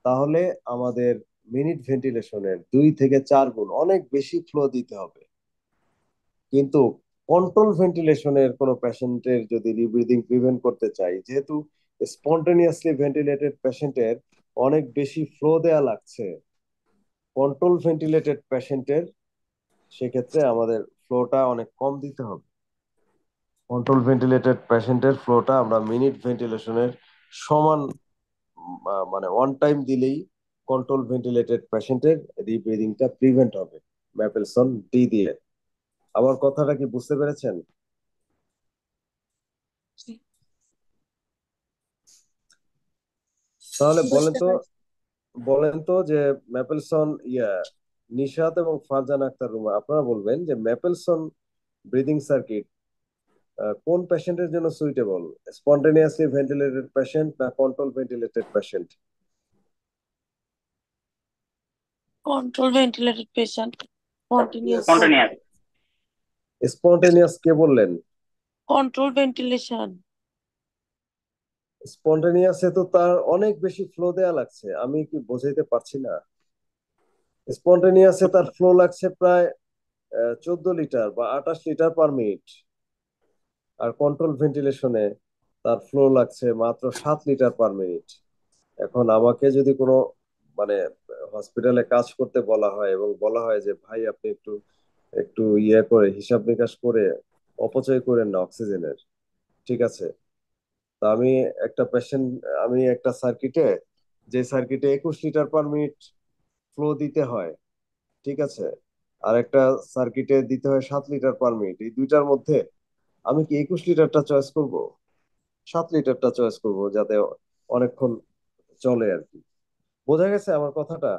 তাহলে আমাদের মিনিট ভেন্টিলেশনের 2 থেকে 4 গুণ অনেক বেশি ফ্লো দিতে হবে। কিন্তু কন্ট্রোল ভেন্টিলেশনের কোনো পেশেন্টের যদি রিব্রিদিং প্রিভেন্ট করতে চাই, যেহেতু স্পন্টেনিয়াসলি ভেন্টিলেটেড পেশেন্টের অনেক বেশি ফ্লো দেয়া লাগছে, কন্ট্রোল ভেন্টিলেটেড পেশেন্টের সেক্ষেত্রে আমাদের ফ্লোটা অনেক কম দিতে হবে। কন্ট্রোল ভেন্টিলেটেড পেশেন্টের ফ্লোটা আমরা মিনিট ভেন্টিলেশনের সমান, মানে ওয়ান টাইম দিলেই কন্ট্রোল ভেন্টিলেটেড পেশেন্টের রিব্রিদিংটা প্রিভেন্ট হবে ম্যাপেলসন ডি দিয়ে। আমার কথাটা কি বুঝতে পেরেছেন? জি, তাহলে বলেন বুঝতে তো, পারছি। যে ম্যাপেলসন নিশাত এবং ফারজানা আক্তার, রুমা, আপনারা বলবেন যে ম্যাপেলসন ব্রিদিং সার্কিট কোন পেশেন্টের জন্য সুইটেবল? স্পন্টেনিয়াসলি ভেন্টিলেটেড পেশেন্ট না control ventilated patient? Control ventilated patient. Continuous. Continuous. Spontaneous কে বললেন? Control ventilation. স্পন্টেনিয়াসে তো তার অনেক বেশি ফ্লো দেয়া লাগছে, আমি কি বোঝাইতে পারছি না? স্পন্টেনিয়াসে তার ফ্লো লাগছে প্রায় 14 লিটার বা 28 লিটার পার মিনিট, আর কন্ট্রোল ভেন্টিলেশনে তার ফ্লো লাগছে মাত্র 7 লিটার পার মিনিট। এখন আমাকে যদি কোনো, মানে হসপিটালে কাজ করতে বলা হয় এবং বলা হয় যে ভাই আপনি একটু একটু ইয়ে করে হিসাব নিকাশ করে অপচয় করেন না অক্সিজেনের, ঠিক আছে? তা আমি একটা সার্কিটে, যে সার্কিটে 21 লিটার পার মিনিট ফ্লো দিতে হয়, ঠিক আছে, আর একটা সার্কিটে দিতে হয় 7 লিটার পার মিনিট, এই দুইটার মধ্যে আমি কি 21 লিটারটা চয়েস করব? 7 লিটারটা চয়েস করব, যাতে অনেকক্ষণ চলে আর কি। বোঝা গেছে আমার কথাটা?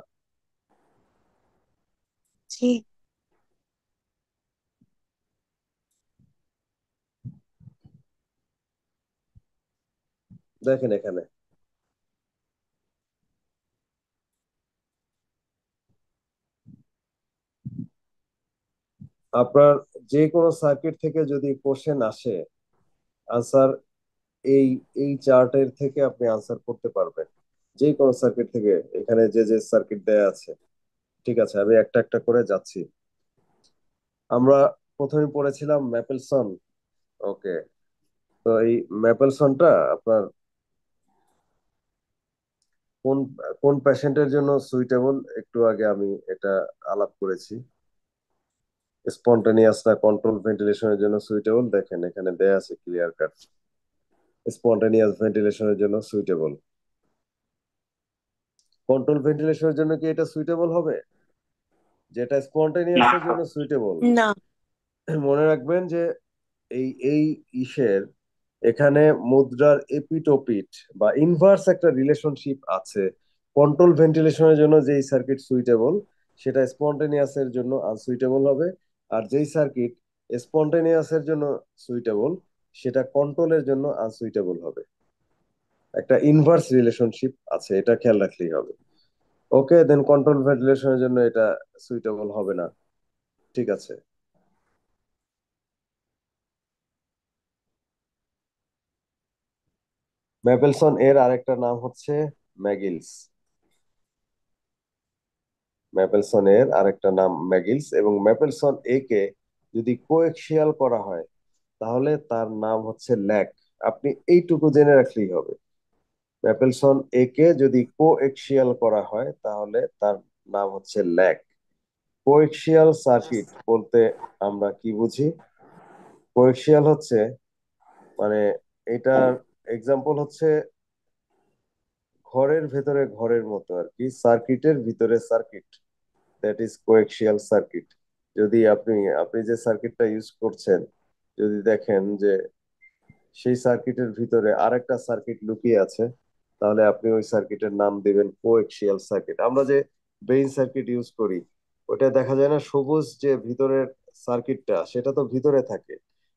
জি। দেখেন এখানে আপনার যে কোনো সার্কিট থেকে যদি কোশ্চেন আসে, আনসার এই এই চার্টের থেকে আপনি আনসার করতে পারবেন, যে কোনো সার্কিট থেকে। এখানে যে যে সার্কিট দেয়া আছে, ঠিক আছে, আমি একটা একটা করে যাচ্ছি। আমরা প্রথমে পড়েছিলাম ম্যাপেলসন। ওকে, তো এই ম্যাপেলসনটা আপনার কোন কোন পেশেন্টের জন্য সুইটেবল, একটু আগে আমি এটা আলাপ করেছি। স্পন্টেনিয়াস না কন্ট্রোল ভেন্টিলেশনের জন্য সুইটেবল, দেখেন এখানে দেয়া আছে ক্লিয়ার কাট, স্পন্টেনিয়াস ভেন্টিলেশনের জন্য সুইটেবল। কন্ট্রোল ভেন্টিলেশনের জন্য কি এটা সুইটেবল হবে, যেটা না। স্পন্টেনিয়াস এর জন্য সুইটেবল? না। মনে রাখবেন যে এই এই ইসের এখানে মুদ্রার এপিটোপিট বা ইনভার্স একটা রিলেশনশিপ আছে। কন্ট্রোল ভেন্টিলেশনের জন্য যেই সার্কিট সুইটেবল সেটা স্পন্টেনিয়াস এর জন্য আনসুইটেবল হবে, আর যেই সার্কিট স্পন্টেনিয়াস এর জন্য সুইটেবল সেটা কন্ট্রোলের জন্য আনসুইটেবল হবে। একটা ইনভার্স রিলেশনশিপ আছে, এটা খেয়াল রাখলেই হবে। ওকে, দেন কন্ট্রোল ভেন্টিলেশনের জন্য এটা সুইটেবল হবে না। ঠিক আছে। ম্যাপেলসন এর আরেকটা নাম হচ্ছে ম্যাগিলস। ম্যাপেলসন এর আরেকটা নাম ম্যাগিলস, এবং ম্যাপেলসন এ কে যদি কোএক্সিয়াল করা হয় তাহলে তার নাম হচ্ছে ল্যাক। আপনি এইটুকু জেনে রাখলেই হবে। ম্যাপেলসন এ কে যদি কোএক্সিয়াল করা হয় তাহলে তার নাম হচ্ছে ল্যাক। কোএক্সিয়াল সার্কিট বলতে আমরা কি বুঝি? কোএক্সিয়াল হচ্ছে মানে এটার এক্সাম্পল হচ্ছে ঘরের ভেতরে ঘরের মতো আর কি, সার্কিটের ভিতরে circuit, that is coaxial circuit. যদি আপনি আপনি যে সার্কিটটা ইউজ করছেন যদি দেখেন যে সেই সার্কিটের ভিতরে আরেকটা সার্কিট লুকিয়ে আছে, তাহলে আপনি ওই সার্কিটের নাম দিবেন কোএক্সিয়াল সার্কিট। আমরা যে বেইন সার্কিট ইউজ করি ওটা দেখা যায় না, সবুজ যে ভিতরের সার্কিটটা সেটা তো ভিতরে থাকে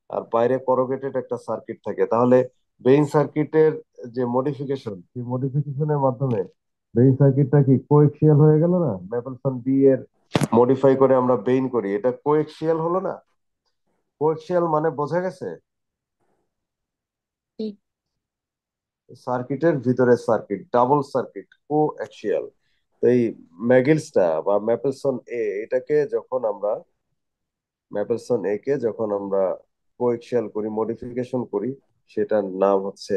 আর বাইরে করোগেটেড একটা সার্কিট থাকে। তাহলে বেইন সার্কিটের যে মডিফিকেশন, সেই মডিফিকেশনের মাধ্যমে বেইন সার্কিটটা কি কোএক্সিয়াল হয়ে গেল না? ম্যাপেলসন বি এর মডিফাই করে আমরা বেইন করি, এটা কোএক্সিয়াল হলো না? কোএক্সিয়াল মানে বোঝা গেছে? সার্কিটের ভিতরে সার্কিট, ডাবল সার্কিট, কো অ্যাক্সিয়াল। তো এই ম্যাগিলসটা বা ম্যাপেলসন এ এটাকে যখন আমরা ম্যাপেলসন এ কে যখন আমরা কোএক্সিয়াল করি, মডিফিকেশন করি, সেটার নাম হচ্ছে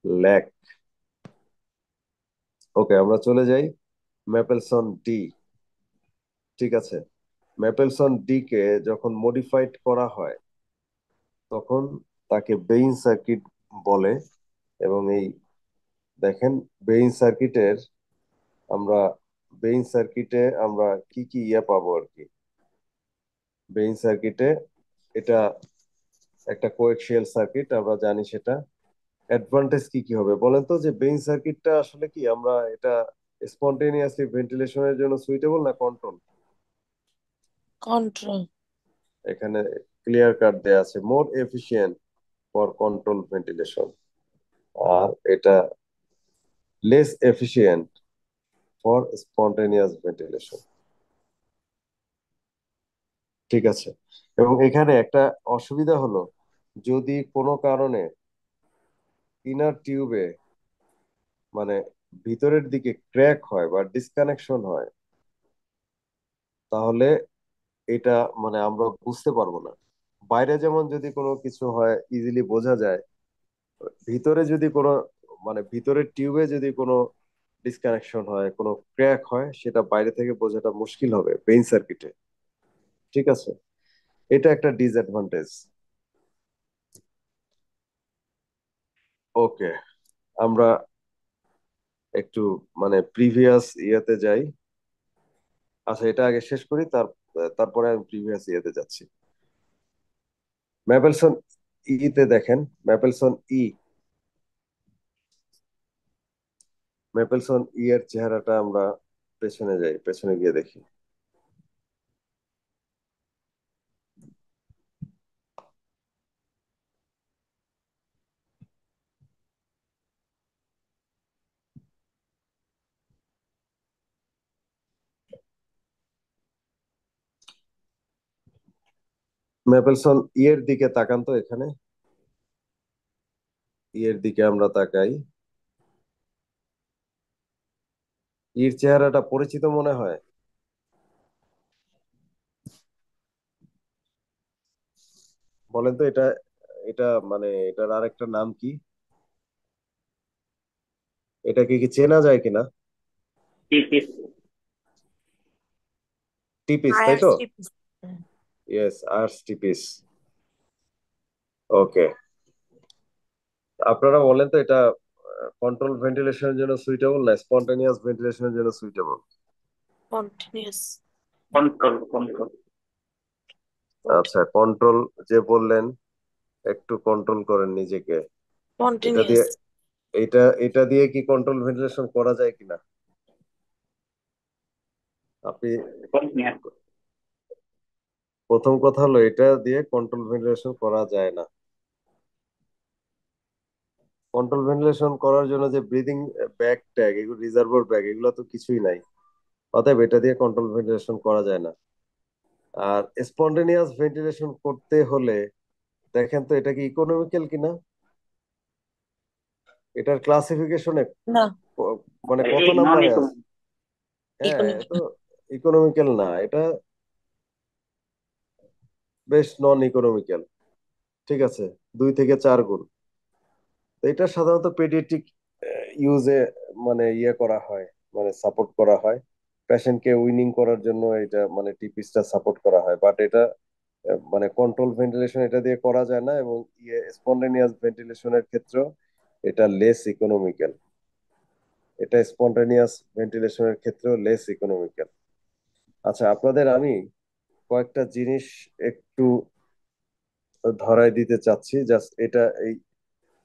ল্যাক। ওকে, আমরা চলে যাই ম্যাপেলসন ডি। ঠিক আছে, ম্যাপেলসন ডি কে যখন মডিফাইড করা হয় তখন তাকে বেইন সার্কিট বলে। এবং এই দেখেন বেইন সার্কিটের আমরা বেইন সার্কিটে আমরা কি কি ইয়ে পাবো আর কি। বেইন সার্কিটে এটা একটা কোএক্সিয়াল সার্কিট, আমরা জানি সেটা। অ্যাডভান্টেজ কি কি হবে বলেন তো, যে বেইন সার্কিটটা আসলে কি আমরা এটা স্পন্টেনিয়াসলি ভেন্টিলেশনের জন্য সুইটেবল না কন্ট্রোল? কন্ট্রোল। এখানে ক্লিয়ার কাট দেয়া আছে মোর এফিশিয়েন্ট ফর কন্ট্রোল ভেন্টিলেশন, আর এটা less efficient for spontaneous ventilation. ঠিক আছে, এবং এখানে একটা অসুবিধা হলো, যদি কোনো কারণে ইনার টিউবে মানে ভিতরের দিকে ক্র্যাক হয় বা ডিসকানেকশন হয় তাহলে এটা আমরা বুঝতে পারবো না। বাইরে যেমন যদি কোনো কিছু হয় ইজিলি বোঝা যায়, ভিতরে যদি কোনো ভিতরের টিউবে যদি কোনো ডিসকানেকশন হয়, কোনো ক্র্যাক হয়, সেটা বাইরে থেকে বোঝাটা মুশকিল হবে বেইন সার্কিটে। ঠিক আছে, এটা একটা ডিসঅ্যাডভান্টেজ। ওকে, আমরা একটু প্রিভিয়াস ইয়েতে যাই। আচ্ছা, এটা আগে শেষ করি, তারপরে আমি প্রিভিয়াস ইয়েতে যাচ্ছি। ম্যাপেলসন ই তে দেখেন, ম্যাপেলসন ই ম্যাপেলসন ই এর চেহারাটা আমরা পেছনে যাই, পেছনে গিয়ে দেখি। ম্যাপেলসন ই এর দিকে তাকান তো, এখানে ই এর দিকে আমরা তাকাই। ইর চেহারাটা পরিচিত মনে হয়? বলেন তো, এটা এটা এটার আরেকটা নাম কি? এটাকে কি চেনা যায় কিনা? টিপিস। টিপিস, তাই তো? আইআরসিপি। ইয়েস, আর্স টিপিস। ওকে, আপনারা বলেন তো এটা কন্ট্রোল ভেন্টিলেশনের জন্য সুইটেবল না স্পন্টেনিয়াস ভেন্টিলেশনের জন্য সুইটেবল? কন্টিনিউয়াস। Control control. আচ্ছা, কন্ট্রোল যে বললেন, একটু কন্ট্রোল করেন নিজেকে। এটা দিয়ে Spontaneous. এটা দিয়ে কি কন্ট্রোল ভেন্টিলেশন করা যায় কিনা? আপনি continuous. প্রথম কথা হলো এটা দিয়ে কন্ট্রোল ভেন্টিলেশন করা যায় না। কন্ট্রোল ভেন্টিলেশন করার জন্য যে ব্রিদিং ব্যাগ ট্যাগ, এগুলো রিজার্ভার ব্যাগ, এগুলো তো কিছুই নাই। অতএব এটা দিয়ে কন্ট্রোল ভেন্টিলেশন করা যায় না। আর স্পন্টেনিয়াস ভেন্টিলেশন করতে হলে দেখেন তো এটা কি ইকোনমিক্যাল কিনা, এটার ক্লাসিফিকেশনে না, মানে কত নন নাম্বারে আছে? হ্যাঁ, এটা economic. ইকোনমিক্যাল না, এটা বেশ নন ইকোনমিক্যাল। ঠিক আছে, 2 থেকে 4 গুণ। তো এটা সাধারণত পেডিয়াট্রিক ইউজে মানে ইয়ে করা হয়, মানে সাপোর্ট করা হয় পেশেন্টকে উইনিং করার জন্য, এটা মানে টিপিসটা সাপোর্ট করা হয়। বাট এটা মানে কন্ট্রোল ভেন্টিলেশন এটা দিয়ে করা যায় না, এবং স্পন্টেনিয়াস ভেন্টিলেশনের ক্ষেত্রেও এটা লেস ইকোনমিক্যাল। এটা স্পন্টেনিয়াস ভেন্টিলেশনের ক্ষেত্রেও লেস ইকোনমিক্যাল। আচ্ছা, আপনাদের আমি কয়েকটা জিনিস একটু ধরায় দিতে চাচ্ছি, জাস্ট এটা এই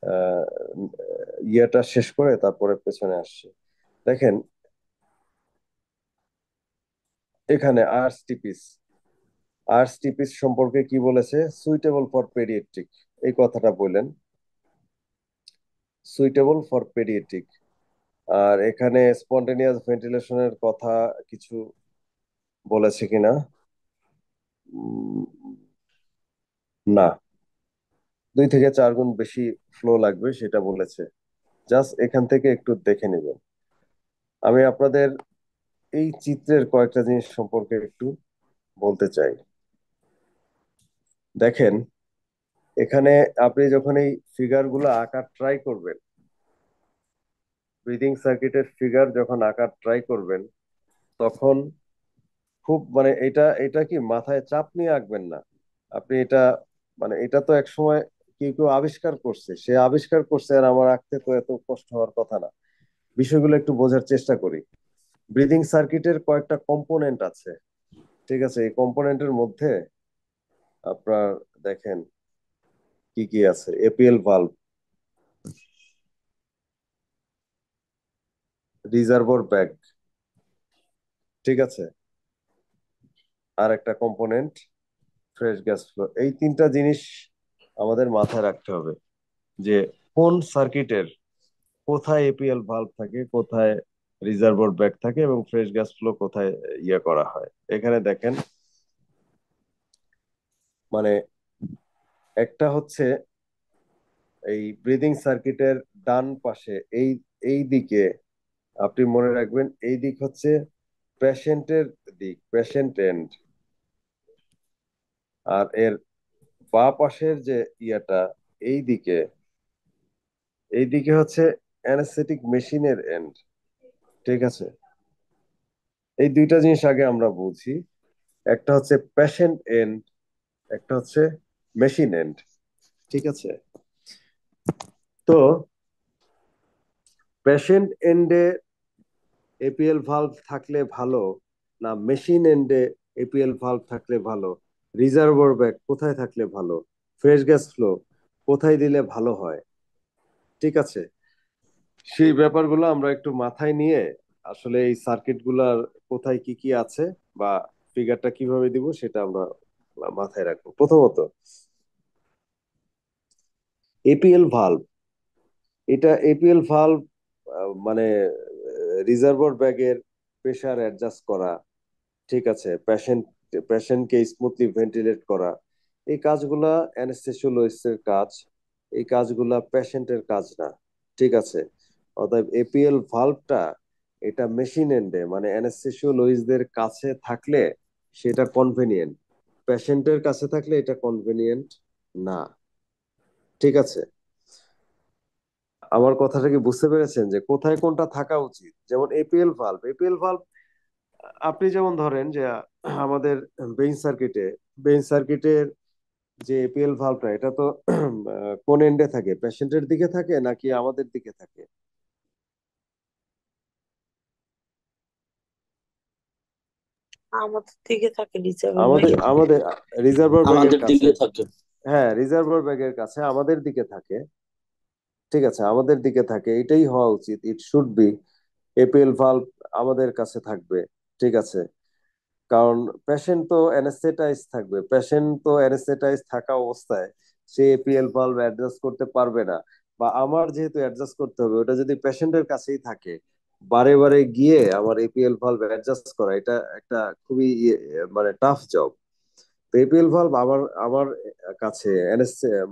আহ, ইয়েটা শেষ করে তারপরে পেছনে আসছে। দেখেন এখানে আর্স টিপিস সম্পর্কে কি বলেছে? সুইটেবল ফর পেডিয়াট্রিক, এই কথাটা বললেন, সুইটেবল ফর পেডিয়াট্রিক। আর এখানে স্পন্টেনিয়াস ভেন্টিলেশনের কথা কিছু বলেছে কিনা? উম, না, 2 থেকে 4 গুণ বেশি ফ্লো লাগবে সেটা বলেছে। জাস্ট এখান থেকে একটু দেখে নেবেন। আমি আপনাদের এই চিত্রের কয়েকটা জিনিস সম্পর্কে একটু বলতে চাই। দেখেন এখানে আপনি যখন এই ফিগার গুলো আঁকার ট্রাই করবেন, ব্রিদিং সার্কিটের ফিগার যখন আঁকার ট্রাই করবেন, তখন খুব মানে এটা এটা কি মাথায় চাপ নিয়ে আঁকবেন না। আপনি এটা মানে এটা তো এক সময় কেউ কেউ আবিষ্কার করছে, সে আবিষ্কার করছে, আর আমার আঁকতে তো এত কষ্ট হওয়ার কথা না। বিষয়গুলো একটু বোঝার চেষ্টা করি। ব্রিদিং সার্কিটের কয়েকটা কম্পোনেন্ট আছে। ঠিক আছে, এই কম্পোনেন্টের মধ্যে আপনার দেখেন কি কি আছে। এপিএল ভালভ, রিজার্ভর ব্যাগ, ঠিক আছে, আর একটা কম্পোনেন্ট ফ্রেশ গ্যাস ফ্লো। এই 3টা জিনিস আমাদের মাথায় রাখতে হবে, যে কোন সার্কিটের কোথায় এপিএল ভালভ থাকে, কোথায় রিজার্ভর ব্যাগ থাকে, এবং ফ্রেশ গ্যাস ফ্লো কোথায় ইয়ে করা হয়। এখানে দেখেন মানে একটা হচ্ছে এই ব্রিদিং সার্কিটের ডান পাশে, এই এই দিকে আপনি মনে রাখবেন, এই দিক হচ্ছে পেশেন্টের দিক, পেশেন্ট এন্ড। আর এর বাঁ পাশের যে ইয়েটা, এই দিকে, এই দিকে হচ্ছে অ্যানেস্থেটিক মেশিনের এন্ড। ঠিক আছে, এই 2টা জিনিস আগে আমরা বুঝি। একটা হচ্ছে পেশেন্ট এন্ড, একটা হচ্ছে মেশিন এন্ড। ঠিক আছে, তো পেশেন্ট এন্ডে এপিএল ভালভ থাকলে ভালো, না মেশিন এন্ডে এপিএল ভালভ থাকলে ভালো, রিজার্ভার ব্যাগ কোথায় থাকলে ভালো, ফ্রেশ গ্যাস ফ্লো কোথায় দিলে ভালো হয়, ঠিক আছে, সেই ব্যাপারগুলো আমরা একটু মাথায় নিয়ে আসলে এই সার্কিট গুলার কোথায় কি কি আছে বা ফিগারটা কিভাবে দিব সেটা আমরা মাথায় রাখবো। প্রথমত এপিএল ভালভ, এটা এপিএল ভালভ মানে রিজার্ভার ব্যাগের প্রেসার অ্যাডজাস্ট করা, ঠিক আছে, পেশেন্টকে স্মুথলি ভেন্টিলেট করা, এই কাজগুলা অ্যানেস্থেসিওলজিস্টের কাজ। এই কাজগুলা পেশেন্টের কাজ না। ঠিক আছে, অতএব এপিএল ভালভটা এটা মেশিন এন্ডে মানে অ্যানেস্থেসিওলজিস্টদের কাছে থাকলে সেটা কনভেনিয়েন্ট, পেশেন্টের কাছে থাকলে এটা কনভেনিয়েন্ট না। ঠিক আছে, আমার কথাটা কি বুঝতে পেরেছেন যে কোথায় কোনটা থাকা উচিত? যেমন এপিএল ভালভ আপনি যেমন ধরেন যে আমাদের বেইন সার্কিটের যে এপিএল ভালভটা, এটা তো কোন এন্ডে থাকে, পেশেন্টের দিকে থাকে নাকি আমাদের দিকে থাকে? আমাদের দিকে থাকে রিজার্ভার আমাদের ব্যাগের। আমাদের রিজার্ভার ব্যাগের আমাদের কাছে। দিকে থাকে। হ্যাঁ, রিজার্ভার ব্যাগের কাছে আমাদের দিকে থাকে। ঠিক আছে, আমাদের দিকে থাকে, এটাই হওয়া উচিত, it should be. APL valve আমাদের কাছে থাকবে, ঠিক আছে। কারণ পেশেন্ট তো অ্যানেস্থেটাইজ থাকবে, পেশেন্ট তো অ্যানেস্থেটাইজ থাকা অবস্থায় সে এপিএল ভালভ অ্যাডজাস্ট করতে পারবে না, বা আমার যেহেতু অ্যাডজাস্ট করতে হবে, ওটা যদি পেশেন্টের কাছেই থাকে, বারে বারে গিয়ে আমার এপিএল ভালভ অ্যাডজাস্ট করা এটা একটা খুবই মানে টাফ জব। তো এপিএল ভালভ আমার আমার কাছে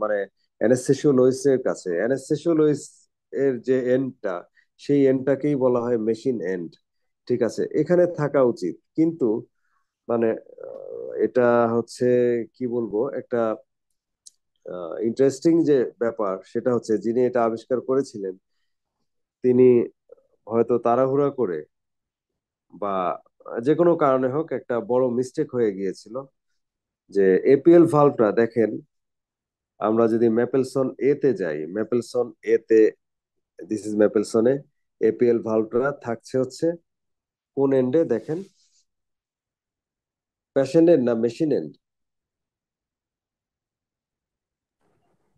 মানে অ্যানেস্থেসিওলজিস্টের কাছে, অ্যানেস্থেসিওলজিস্ট এর যে এন্ডটা, সেই এন্ডটাকেই বলা হয় মেশিন এন্ড, ঠিক আছে, এখানে থাকা উচিত। কিন্তু মানে এটা হচ্ছে কি বলবো, একটা ইন্টারেস্টিং যে ব্যাপার সেটা হচ্ছে যিনি এটা আবিষ্কার করেছিলেন তিনি হয়তো তাড়াহুড়া করে বা যে কোনো কারণে হোক একটা বড় মিস্টেক হয়ে গিয়েছিল, যে এপিএল ভালভটা দেখেন, আমরা যদি ম্যাপেলসন এ তে যাই, ম্যাপেলসন এ তে, দিস ইজ ম্যাপেলসনে, এপিএল ভালভটা থাকছে হচ্ছে কোন এন্ডে দেখেন, প্যাশেন্ট এন্ড না machine and?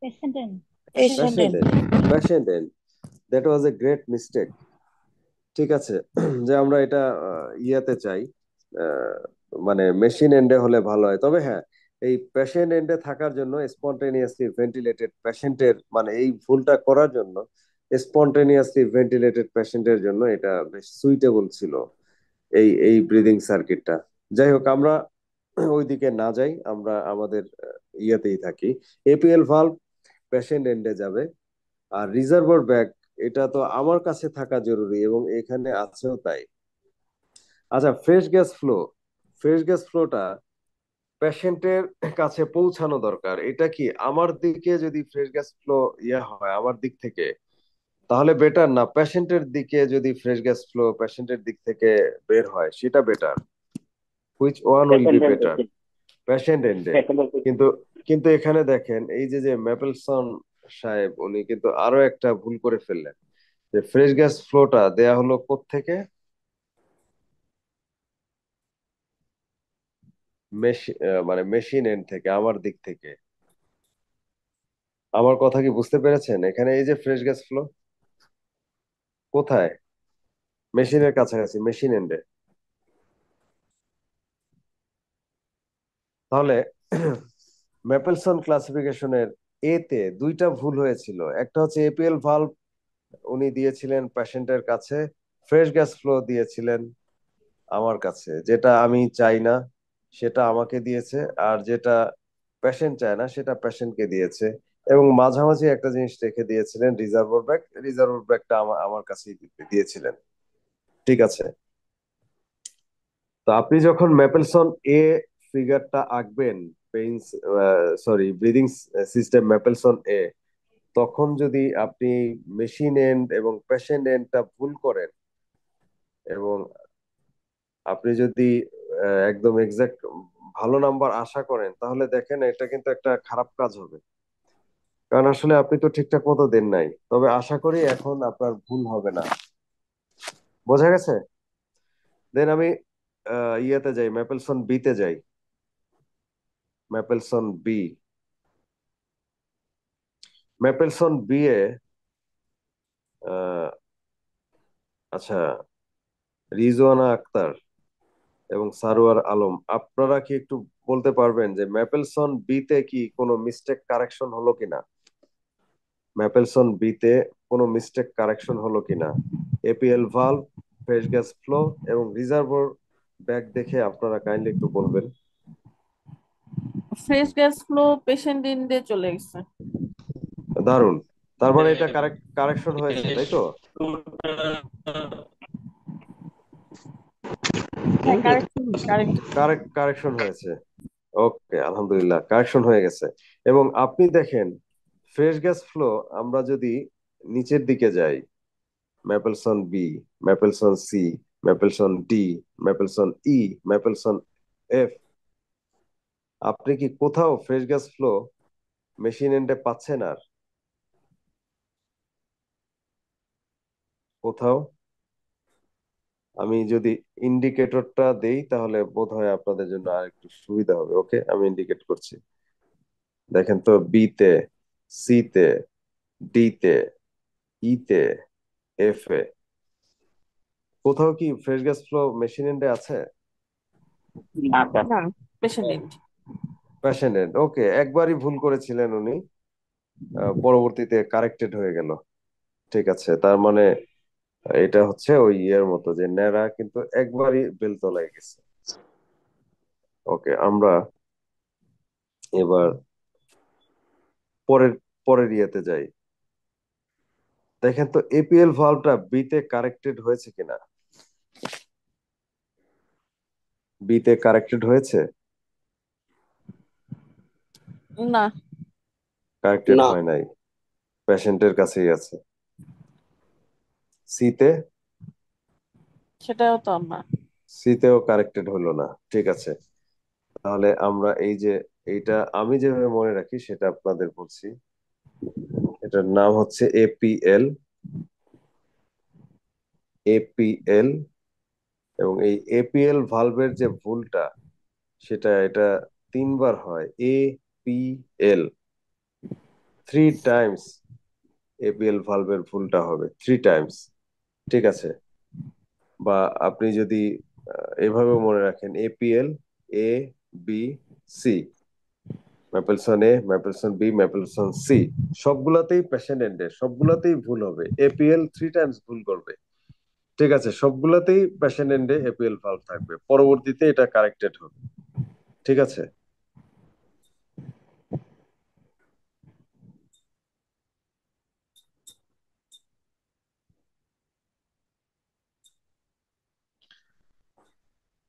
Patient Patient patient end. And, patient and. That was a great mistake, ঠিক আছে। যে আমরা এটা ইয়াতে চাই, আহ, মানে মেশিন এন্ডে হলে ভালো হয়। তবে হ্যাঁ, এই পেশেন্ট এন্ডে থাকার জন্য স্পন্টেনিয়াসলি ভেন্টিলেটেড পেশেন্টের, মানে এই ভুলটা করার জন্য স্পন্টেনিয়াসলি ভেন্টিলেটেড পেশেন্টের জন্য এটা বেশ সুইটেবল ছিল, এই এই ব্রিদিং সার্কিটটা। যাই হোক, আমরা ওইদিকে না যাই, আমরা আমাদের ইয়েতেই থাকি। এপিএল ভালভ পেশেন্ট এন্ডে যাবে, আর রিজার্ভার ব্যাগ এটা তো আমার কাছে থাকা জরুরি, এবং এখানে আছেও তাই। আচ্ছা, fresh gas flow, fresh gas ফ্লোটা পেশেন্টের কাছে পৌঁছানো দরকার। এটা কি আমার দিকে যদি ফ্রেশ গ্যাস ফ্লো ইয়া হয় আমার দিক থেকে, তাহলে বেটার না পেশেন্টের দিকে যদি ফ্রেশ গ্যাস ফ্লো পেশেন্টের দিক থেকে বের হয় সেটা better? Which one will be পেশেন্টের বেটার? পেশেন্ট এন্ডে। পেশেন্টের কিন্তু কিন্তু এখানে দেখেন, এই যে যে ম্যাপেলসন সাহেব উনি কিন্তু আরো একটা ভুল করে ফেললেন, যে ফ্রেশ গ্যাস ফ্লোটা দেয়া হলো কোত্থেকে, মানে মেশিন এন্ড থেকে, আমার দিক থেকে। আমার কথা কি বুঝতে পেরেছেন? এখানে এই যে ফ্রেশ গ্যাস ফ্লো কোথায়, মেশিনের কাছাকাছি, মেশিন এন্ডে। তাহলে ম্যাপেলসন ক্লাসিফিকেশনের এ তে দুইটা ভুল হয়েছিল। একটা হচ্ছে এপিএল ভালভ উনি দিয়েছিলেন পেশেন্টের কাছে, ফ্রেশ গ্যাস ফ্লো দিয়েছিলেন আমার কাছে, যেটা আমি চাই না সেটা আমাকে দিয়েছে, আর যেটা পেশেন্ট চায় না সেটা পেশেন্টকে দিয়েছে। এবং মাঝামাঝি একটা জিনিস রেখে দিয়েছিলেন, রিজার্ভার ব্যাগ, রিজার্ভার ব্যাগটা আমার কাছেই দিয়েছিলেন, ঠিক আছে। তো আপনি যখন ম্যাপেলসন এ ফিগারটা আঁকবেন, পেইন্স, সরি, ব্রিদিং সিস্টেম ম্যাপেলসন এ, তখন যদি আপনি মেশিন এন্ড এবং পেশেন্ট এন্ডটা ভুল করেন, এবং আপনি যদি একদম এক্সাক্ট ভালো নাম্বার আশা করেন, তাহলে দেখেন এটা কিন্তু একটা খারাপ কাজ হবে। কারণ আসলে আপনি তো ঠিকঠাক মতো দেন নাই। তবে আশা করি এখন আপনার ভুল হবে না। বোঝা গেছে? দেন আমি ইয়েতে যাই, ম্যাপেলসন বি তে যাই, ম্যাপেলসন বি। ম্যাপেলসন বি এ আহ, আচ্ছা, রিজওয়ানা আক্তার এবং সারোয়ার আলম, আপনারা কি একটু বলতে পারবেন যে ম্যাপেলসন বি তে কি কোনো মিস্টেক কারেকশন হলো কিনা? ম্যাপেলসন বি তে কোনো মিস্টেক কারেকশন হলো কিনা? APL valve, fresh gas flow এবং রিজার্ভার ব্যাগ দেখে আপনারা কাইন্ডলি একটু বলবেন। ফ্রেশ গ্যাস ফ্লো পেশেন্ট ইন্ডে চলে গেছে। দারুণ, তার মানে এটা কারেকশন হয়েছে, তাই তো? হ্যাঁ, কারেক্ট কারেক্ট। কারেকশন হয়েছে, ওকে, আলহামদুলিল্লাহ, কারেকশন হয়ে গেছে। এবং আপনি দেখেন ফ্রেশ গ্যাস ফ্লো, আমরা যদি নিচের দিকে যাই, ম্যাপেলসন বি, ম্যাপেলসন সি, ম্যাপেলসন ডি, ম্যাপেলসন ই, ম্যাপেলসন এফ, আপনি কি কোথাও ফ্রেশ গ্যাস ফ্লো মেশিন এন্ডে পাচ্ছেন? আর কোথাও? আমি যদি ইন্ডিকেটরটা দেই তাহলে বোধহয় আপনাদের জন্য আর একটু সুবিধা হবে। ওকে, আমি ইন্ডিকেট করছি। দেখেন তো, বি তে, সি তে, ডি তে, ইতে, এফ এ। কোথাও কি ফ্রেশ গ্যাস ফ্লো মেশিন এন্ডে আছে? না স্যার। না, পেশেন্ট এন্ড। প্যাশেন্ট এন্ড, ওকে, একবারই ভুল করেছিলেন উনি, পরবর্তীতে কারেক্টেড হয়ে গেল। ঠিক আছে, তার মানে এটা হচ্ছে ওই ইয়ের মতো যে ন্যাড়া কিন্তু একবারই বেলতলায় গেছে। ওকে, আমরা এবার পরের পরের ইয়েতে যাই। দেখেন তো এপিএল ভালভটা বিতে কারেক্টেড হয়েছে কিনা। বিতে কারেক্টেড হয়েছে? না, কারেক্টেড না। হয় নাই, পেশেন্টের কাছেই আছে। সিতে? সেটাও তো না। সিতেও কারেক্টেড হলো না। ঠিক আছে, তাহলে আমরা এই যে এইটা আমি যেভাবে মনে রাখি সেটা আপনাদের বলছি। এটার নাম হচ্ছে এপিএল, এপিএল। এবং এই এপিএল ভালভের যে ভুলটা সেটা এটা তিনবার হয়, A P L, 3 times APL ভালভের ভুলটা হবে, 3 টাইমস। ঠিক আছে, বা আপনি যদি এভাবে মনে রাখেন, এপিএল, এ বি সি, ম্যাপেলসন এ, ম্যাপেলসন বি, ম্যাপেলসন সি, সবগুলাতেই পেশেন্ট এন্ডে সবগুলাতেই ভুল হবে, এপিএল 3 টাইমস ভুল করবে। ঠিক আছে, সবগুলাতেই পেশেন্ট এন্ডে এপিএল ভালভ থাকবে, পরবর্তীতে এটা কারেক্টেড হবে। ঠিক আছে,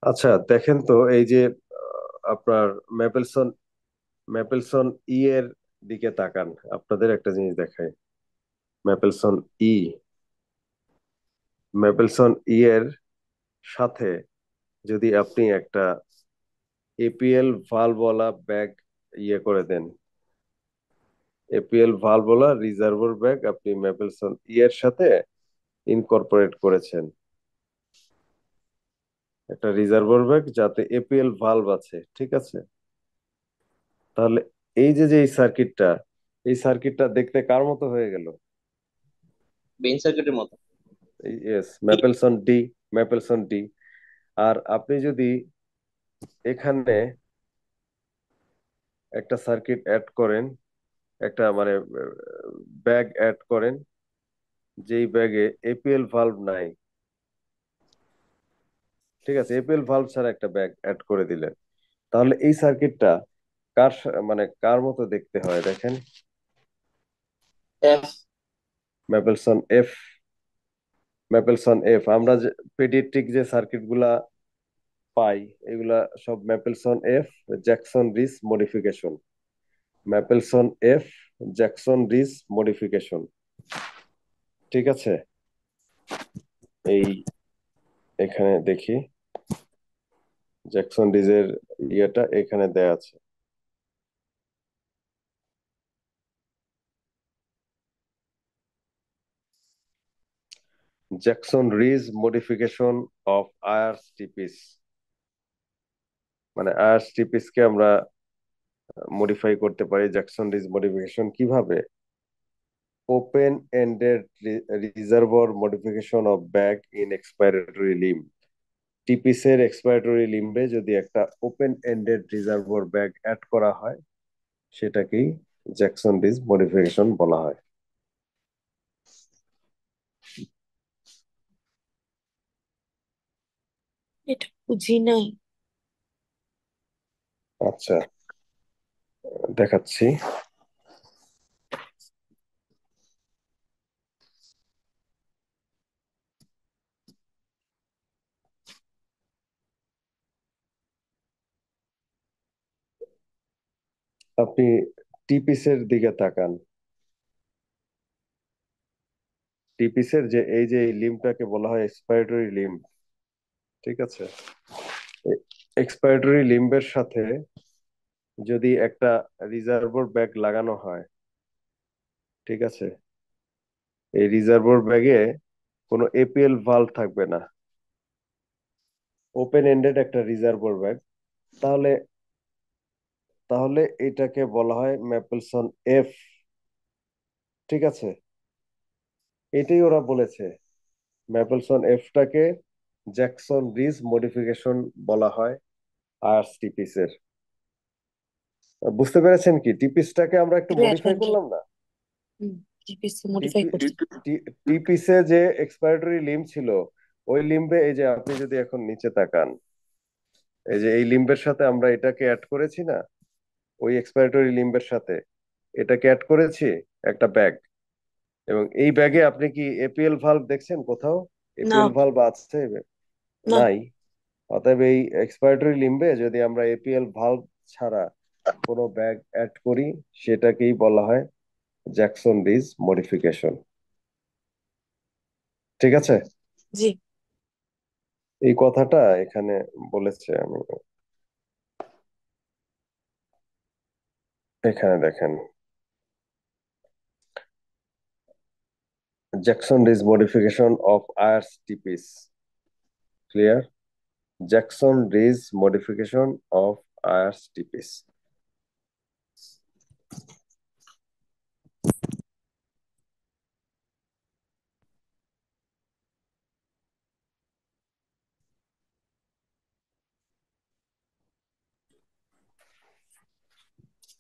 আচ্ছা দেখেন তো এই যে আপনার ম্যাপেলসন, ম্যাপেলসন ই এর দিকে তাকান, আপনাদের একটা জিনিস দেখাই। ম্যাপেলসন ই, ম্যাপেলসন ই এর সাথে যদি আপনি একটা এপিএল ভালভওয়ালা ব্যাগ ইয়ে করে দেন, এপিএল ভালভওয়ালা রিজার্ভার ব্যাগ আপনি ম্যাপেলসন ই এর সাথে ইনকর্পোরেট করেছেন, একটা রিজার্ভার ব্যাগ যাতে এপিএল ভালভ আছে। ঠিক আছে, তাহলে এই যে যে এই সার্কিটটা, এই সার্কিটটা দেখতে কার মতো হয়ে গেল? বেন সার্কিটের মতো। Yes, Mapleson D, Mapleson D. আর আপনি যদি এখানে একটা সার্কিট অ্যাড করেন, একটা মানে ব্যাগ অ্যাড করেন, যেই ব্যাগে এপিএল ভালভ নাই, ঠিক আছে, এপিএল ভালভ ছাড়া একটা ব্যাগ অ্যাড করে দিলেন, তাহলে এই সার্কিটটা মানে কার মতো দেখতে হয় দেখেন? F. Mapleson F, Mapleson F. আমরা যে পেডিয়াট্রিক যে সার্কিট গুলা পাই, এগুলা সব Mapleson F, Jackson Rees modification, Mapleson F, Jackson Rees modification. ঠিক আছে, এই এখানে দেখি জ্যাকসন রিজের ইয়েটা এখানে দেয়া আছে। Jackson Rees modification of Ayre's T piece, মানে আয়ার স্টিপিস কে আমরা মডিফাই করতে পারি। জ্যাকসন রিজ মডিফিকেশন কিভাবে? Open ended reservoir modification of bag in expiratory limb. টিপিসের এক্সপাইরেটরি লিম্বে যদি একটা open ended reservoir bag add করা হয়, সেটাকেই জ্যাকসন রিজ মডিফিকেশন বলা হয়। এটা বুঝি নাই। আচ্ছা, দেখাচ্ছি। আপনি টিপিসের দিকে তাকান, টিপিসের যে এই যে লিম্বটাকে বলা হয় এক্সপাইরেটরি লিম্ব। ঠিক আছে, এক্সপাইরেটরি লিম্বের সাথে যদি একটা রিজার্ভর ব্যাগ লাগানো হয়, ঠিক আছে, এই রিজার্ভর ব্যাগে কোনো এপিএল ভালভ থাকবে না, ওপেন এন্ডেড একটা রিজার্ভর ব্যাগ। তাহলে তাহলে এটাকে বলা হয় ম্যাপেলসন এফ। ঠিক আছে, এটাই ওরা বলেছে, ম্যাপেলসন এফটাকে জ্যাকসন রিজ মডিফিকেশন বলা হয় আরটিপিস এর। বুঝতে পেরেছেন কি, টিপিসটাকে আমরা একটু ক্লিয়ার মডিফাই হয়নি। করলাম না? জিপিসি মডিফাই করছি। টিপিসে যে এক্সপায়াটরি লিম্ব ছিল, ওই লিম্বে এই যে আপনি যদি এখন নিচে তাকান, এই যে এই লিম্বের সাথে আমরা এটাকে অ্যাড করেছি না, ওই এক্সপায়াটরি লিম্বের সাথে এটাকে অ্যাড করেছি একটা ব্যাগ। এবং এই ব্যাগে আপনি কি এপিএল ভালভ দেখছেন কোথাও? না, এপিএল ভালভ আছে? না। নাই। অতএব এই এক্সপায়াটরি লিম্বে যদি আমরা এপিএল ভালভ ছাড়া কোনো ব্যাগ অ্যাড করি, সেটাকেই বলা হয় জ্যাকসন রিজ মডিফিকেশন। ঠিক আছে? জি। এই কথাটা এখানে বলেছে, আমি এখানে দেখেন, Jackson Rees modification of Ayre's T piece. Clear? Jackson Rees modification of Ayre's T piece.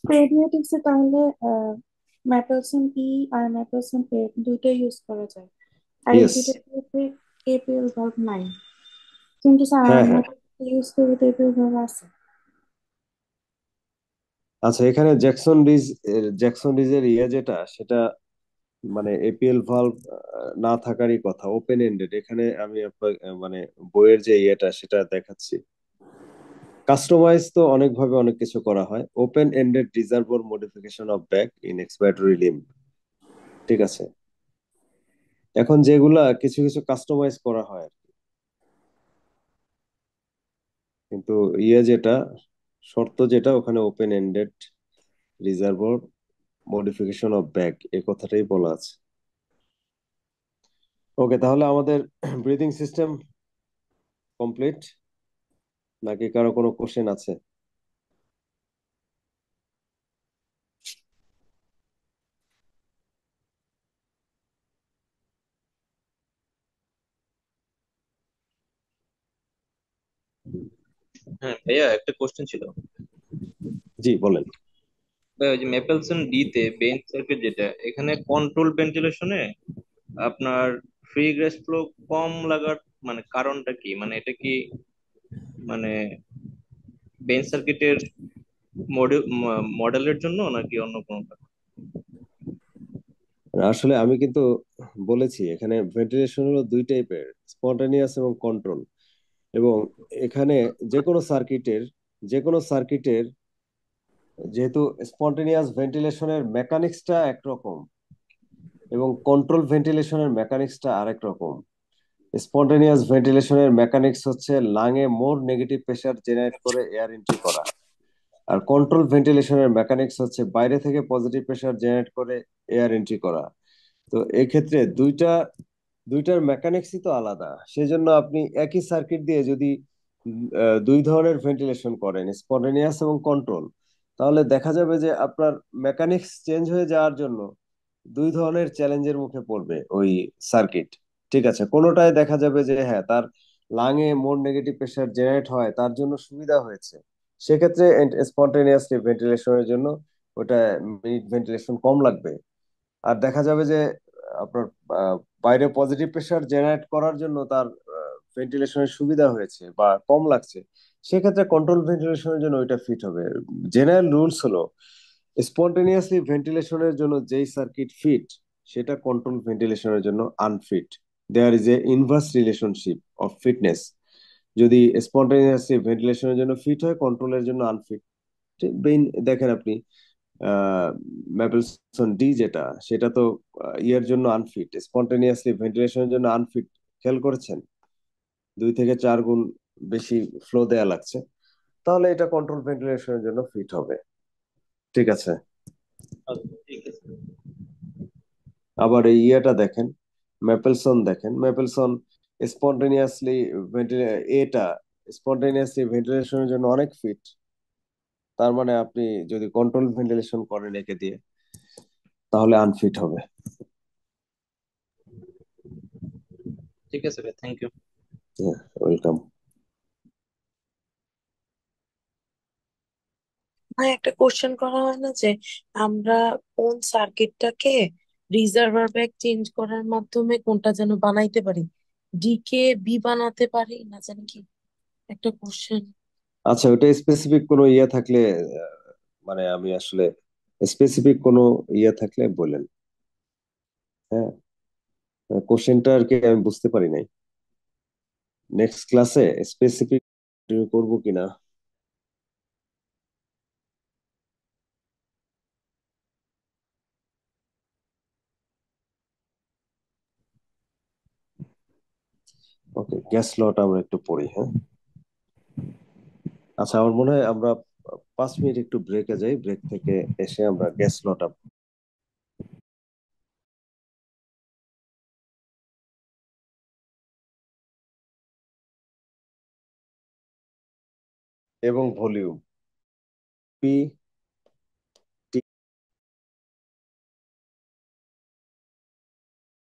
Paediatrics এ তাহলে ম্যাপেলসন ই আর ম্যাপেলসন এ দুইটাই ইউজ করা যায়, আর এই ইয়েস। দুইটার ক্ষেত্রে এপিএল ভালভ নাই। কিন্তু স্যার হ্যাঁ, আমরা হ্যাঁ। ইউজ করি তো এপিএল ভালভ আছে। আচ্ছা, এখানে জ্যাকসন রিজের যেটা, সেটা মানে এপিএল ভালভ না থাকারই কথা, ওপেন এন্ডেড। এখানে আমি মানে বইয়ের যে সেটা দেখাচ্ছি। কাস্টমাইজ তো অনেকভাবে অনেক কিছু করা হয়। Open ended reservoir modification of bag in expiratory limb. ঠিক আছে? এখন যেগুলা কিছু কিছু কাস্টমাইজ করা হয় আর কি। কিন্তু যেটা শর্ত, যেটা ওখানে open ended reservoir modification of bag, এই কথাটাই বলা আছে। ওকে, তাহলে আমাদের ব্রিদিং সিস্টেম কমপ্লিট, নাকি কারো কোনো কোশ্চেন আছে? হ্যাঁ ভাইয়া, একটা কোশ্চেন ছিল। জি, বলেন। ভাইয়া, ওই যে ম্যাপেলসন ডি তে বেঞ্চ সার্কিট যেটা, এখানে কন্ট্রোল ভেন্টিলেশনে আপনার ফ্রি গ্যাস ফ্লো কম লাগার মানে কারণটা কি? মানে এটা কি মানে বেঞ্চ সার্কিটের মডেলের জন্য নাকি অন্য কোনো কারণ? আসলে আমি কিন্তু বলেছি, এখানে ভেন্টিলেশন হলো দুই টাইপের, স্পন্টানিয়াস এবং কন্ট্রোল। এবং এখানে যে কোনো সার্কিটের যেহেতু স্পন্টেনিয়াস ভেন্টিলেশনের মেকানিক্সটা একরকম এবং কন্ট্রোল ভেন্টিলেশনের মেকানিক্সটা আরেক রকম। স্পন্টেনিয়াস ভেন্টিলেশনের মেকানিক্স হচ্ছে লাংয়ে মোর নেগেটিভ প্রেসার জেনারেট করে এয়ার এন্ট্রি করা, আর কন্ট্রোল ভেন্টিলেশনের মেকানিক্স হচ্ছে বাইরে থেকে পজিটিভ প্রেসার জেনারেট করে এয়ার এন্ট্রি করা। তো এই ক্ষেত্রে দুইটার মেকানিক্সই তো আলাদা। সেজন্য আপনি একই সার্কিট দিয়ে যদি দুই ধরনের ভেন্টিলেশন করেন, স্পন্টেনিয়াস এবং কন্ট্রোল, তাহলে দেখা যাবে যে আপনার মেকানিক্স চেঞ্জ হয়ে যাওয়ার জন্য দুই ধরনের চ্যালেঞ্জের মুখে পড়বে ওই সার্কিট। ঠিক আছে? কোনোটায় দেখা যাবে যে হ্যাঁ, তার লাংয়ে মোর নেগেটিভ প্রেসার জেনারেট হয়, তার জন্য সুবিধা হয়েছে, সেক্ষেত্রে স্পন্টেনিয়াসলি ভেন্টিলেশনের জন্য ওটা মিনিট ভেন্টিলেশন কম লাগবে। আর দেখা যাবে যে আপনার আহ, বাইরে পজিটিভ প্রেসার জেনারেট করার জন্য তার ভেন্টিলেশনের সুবিধা হয়েছে বা কম লাগছে, সেক্ষেত্রে কন্ট্রোল ভেন্টিলেশনের জন্য ওইটা ফিট হবে। জেনারেল রুলস হলো, স্পন্টেনিয়াসলি ভেন্টিলেশনের জন্য যেই সার্কিট ফিট, সেটা কন্ট্রোল ভেন্টিলেশনের জন্য unfit. There is an inverse relationship of fitness. যদি স্পন্টেনিয়াসলি ভেন্টিলেশনের জন্য ফিট হয়, কন্ট্রোলের জন্য আনফিট। দেখেন আপনি, ম্যাপেলসন ডি যেটা, সেটা তো ইয়ের জন্য আনফিট, স্পন্টেনিয়াসলি ভেন্টিলেশনের জন্য আনফিট। খেয়াল করেছেন? 2 থেকে 4 গুণ বেশি ফ্লো দেয়া লাগছে। তাহলে এটা কন্ট্রোল ভেন্টিলেশনের জন্য ফিট হবে। ঠিক আছে? আচ্ছা, ঠিক আছে। আবার এই দেখেন, ম্যাপেলসন স্পন্টেনিয়াসলি এটা স্পন্টেনিয়াসলি ভেন্টিলেশনের জন্য অনেক ফিট। তার মানে আপনি যদি কন্ট্রোল ভেন্টিলেশন করেন একে দিয়ে, তাহলে আনফিট হবে। ঠিক আছে ভাই, থ্যাংক ইউ। হ্যাঁ, ওয়েলকাম। ভাই একটা কোশ্চেন করা হয় না যে আমরা কোন সার্কিটটাকে রিজার্ভার ব্যাগ চেঞ্জ করার মাধ্যমে কোনটা যেন বানাইতে পারি, ডি কে বি বানাতে পারি না জানি কি একটা কোশ্চেন। আচ্ছা, ওটা স্পেসিফিক কোনো ইয়ে থাকলে মানে আমি আসলে স্পেসিফিক কোনো ইয়ে থাকলে বলেন। হ্যাঁ, কোশ্চেনটা আর কি আমি বুঝতে পারি নাই। নেক্সট ক্লাসে স্পেসিফিক করবো কিনা। ওকে, গ্যাস লটা আমরা একটু পড়ি। হ্যাঁ, আচ্ছা, আমার মনে হয় আমরা 5 মিনিট একটু ব্রেকে যাই, ব্রেক থেকে এসে আমরা গ্যাস লটা এবং ভলিউম পি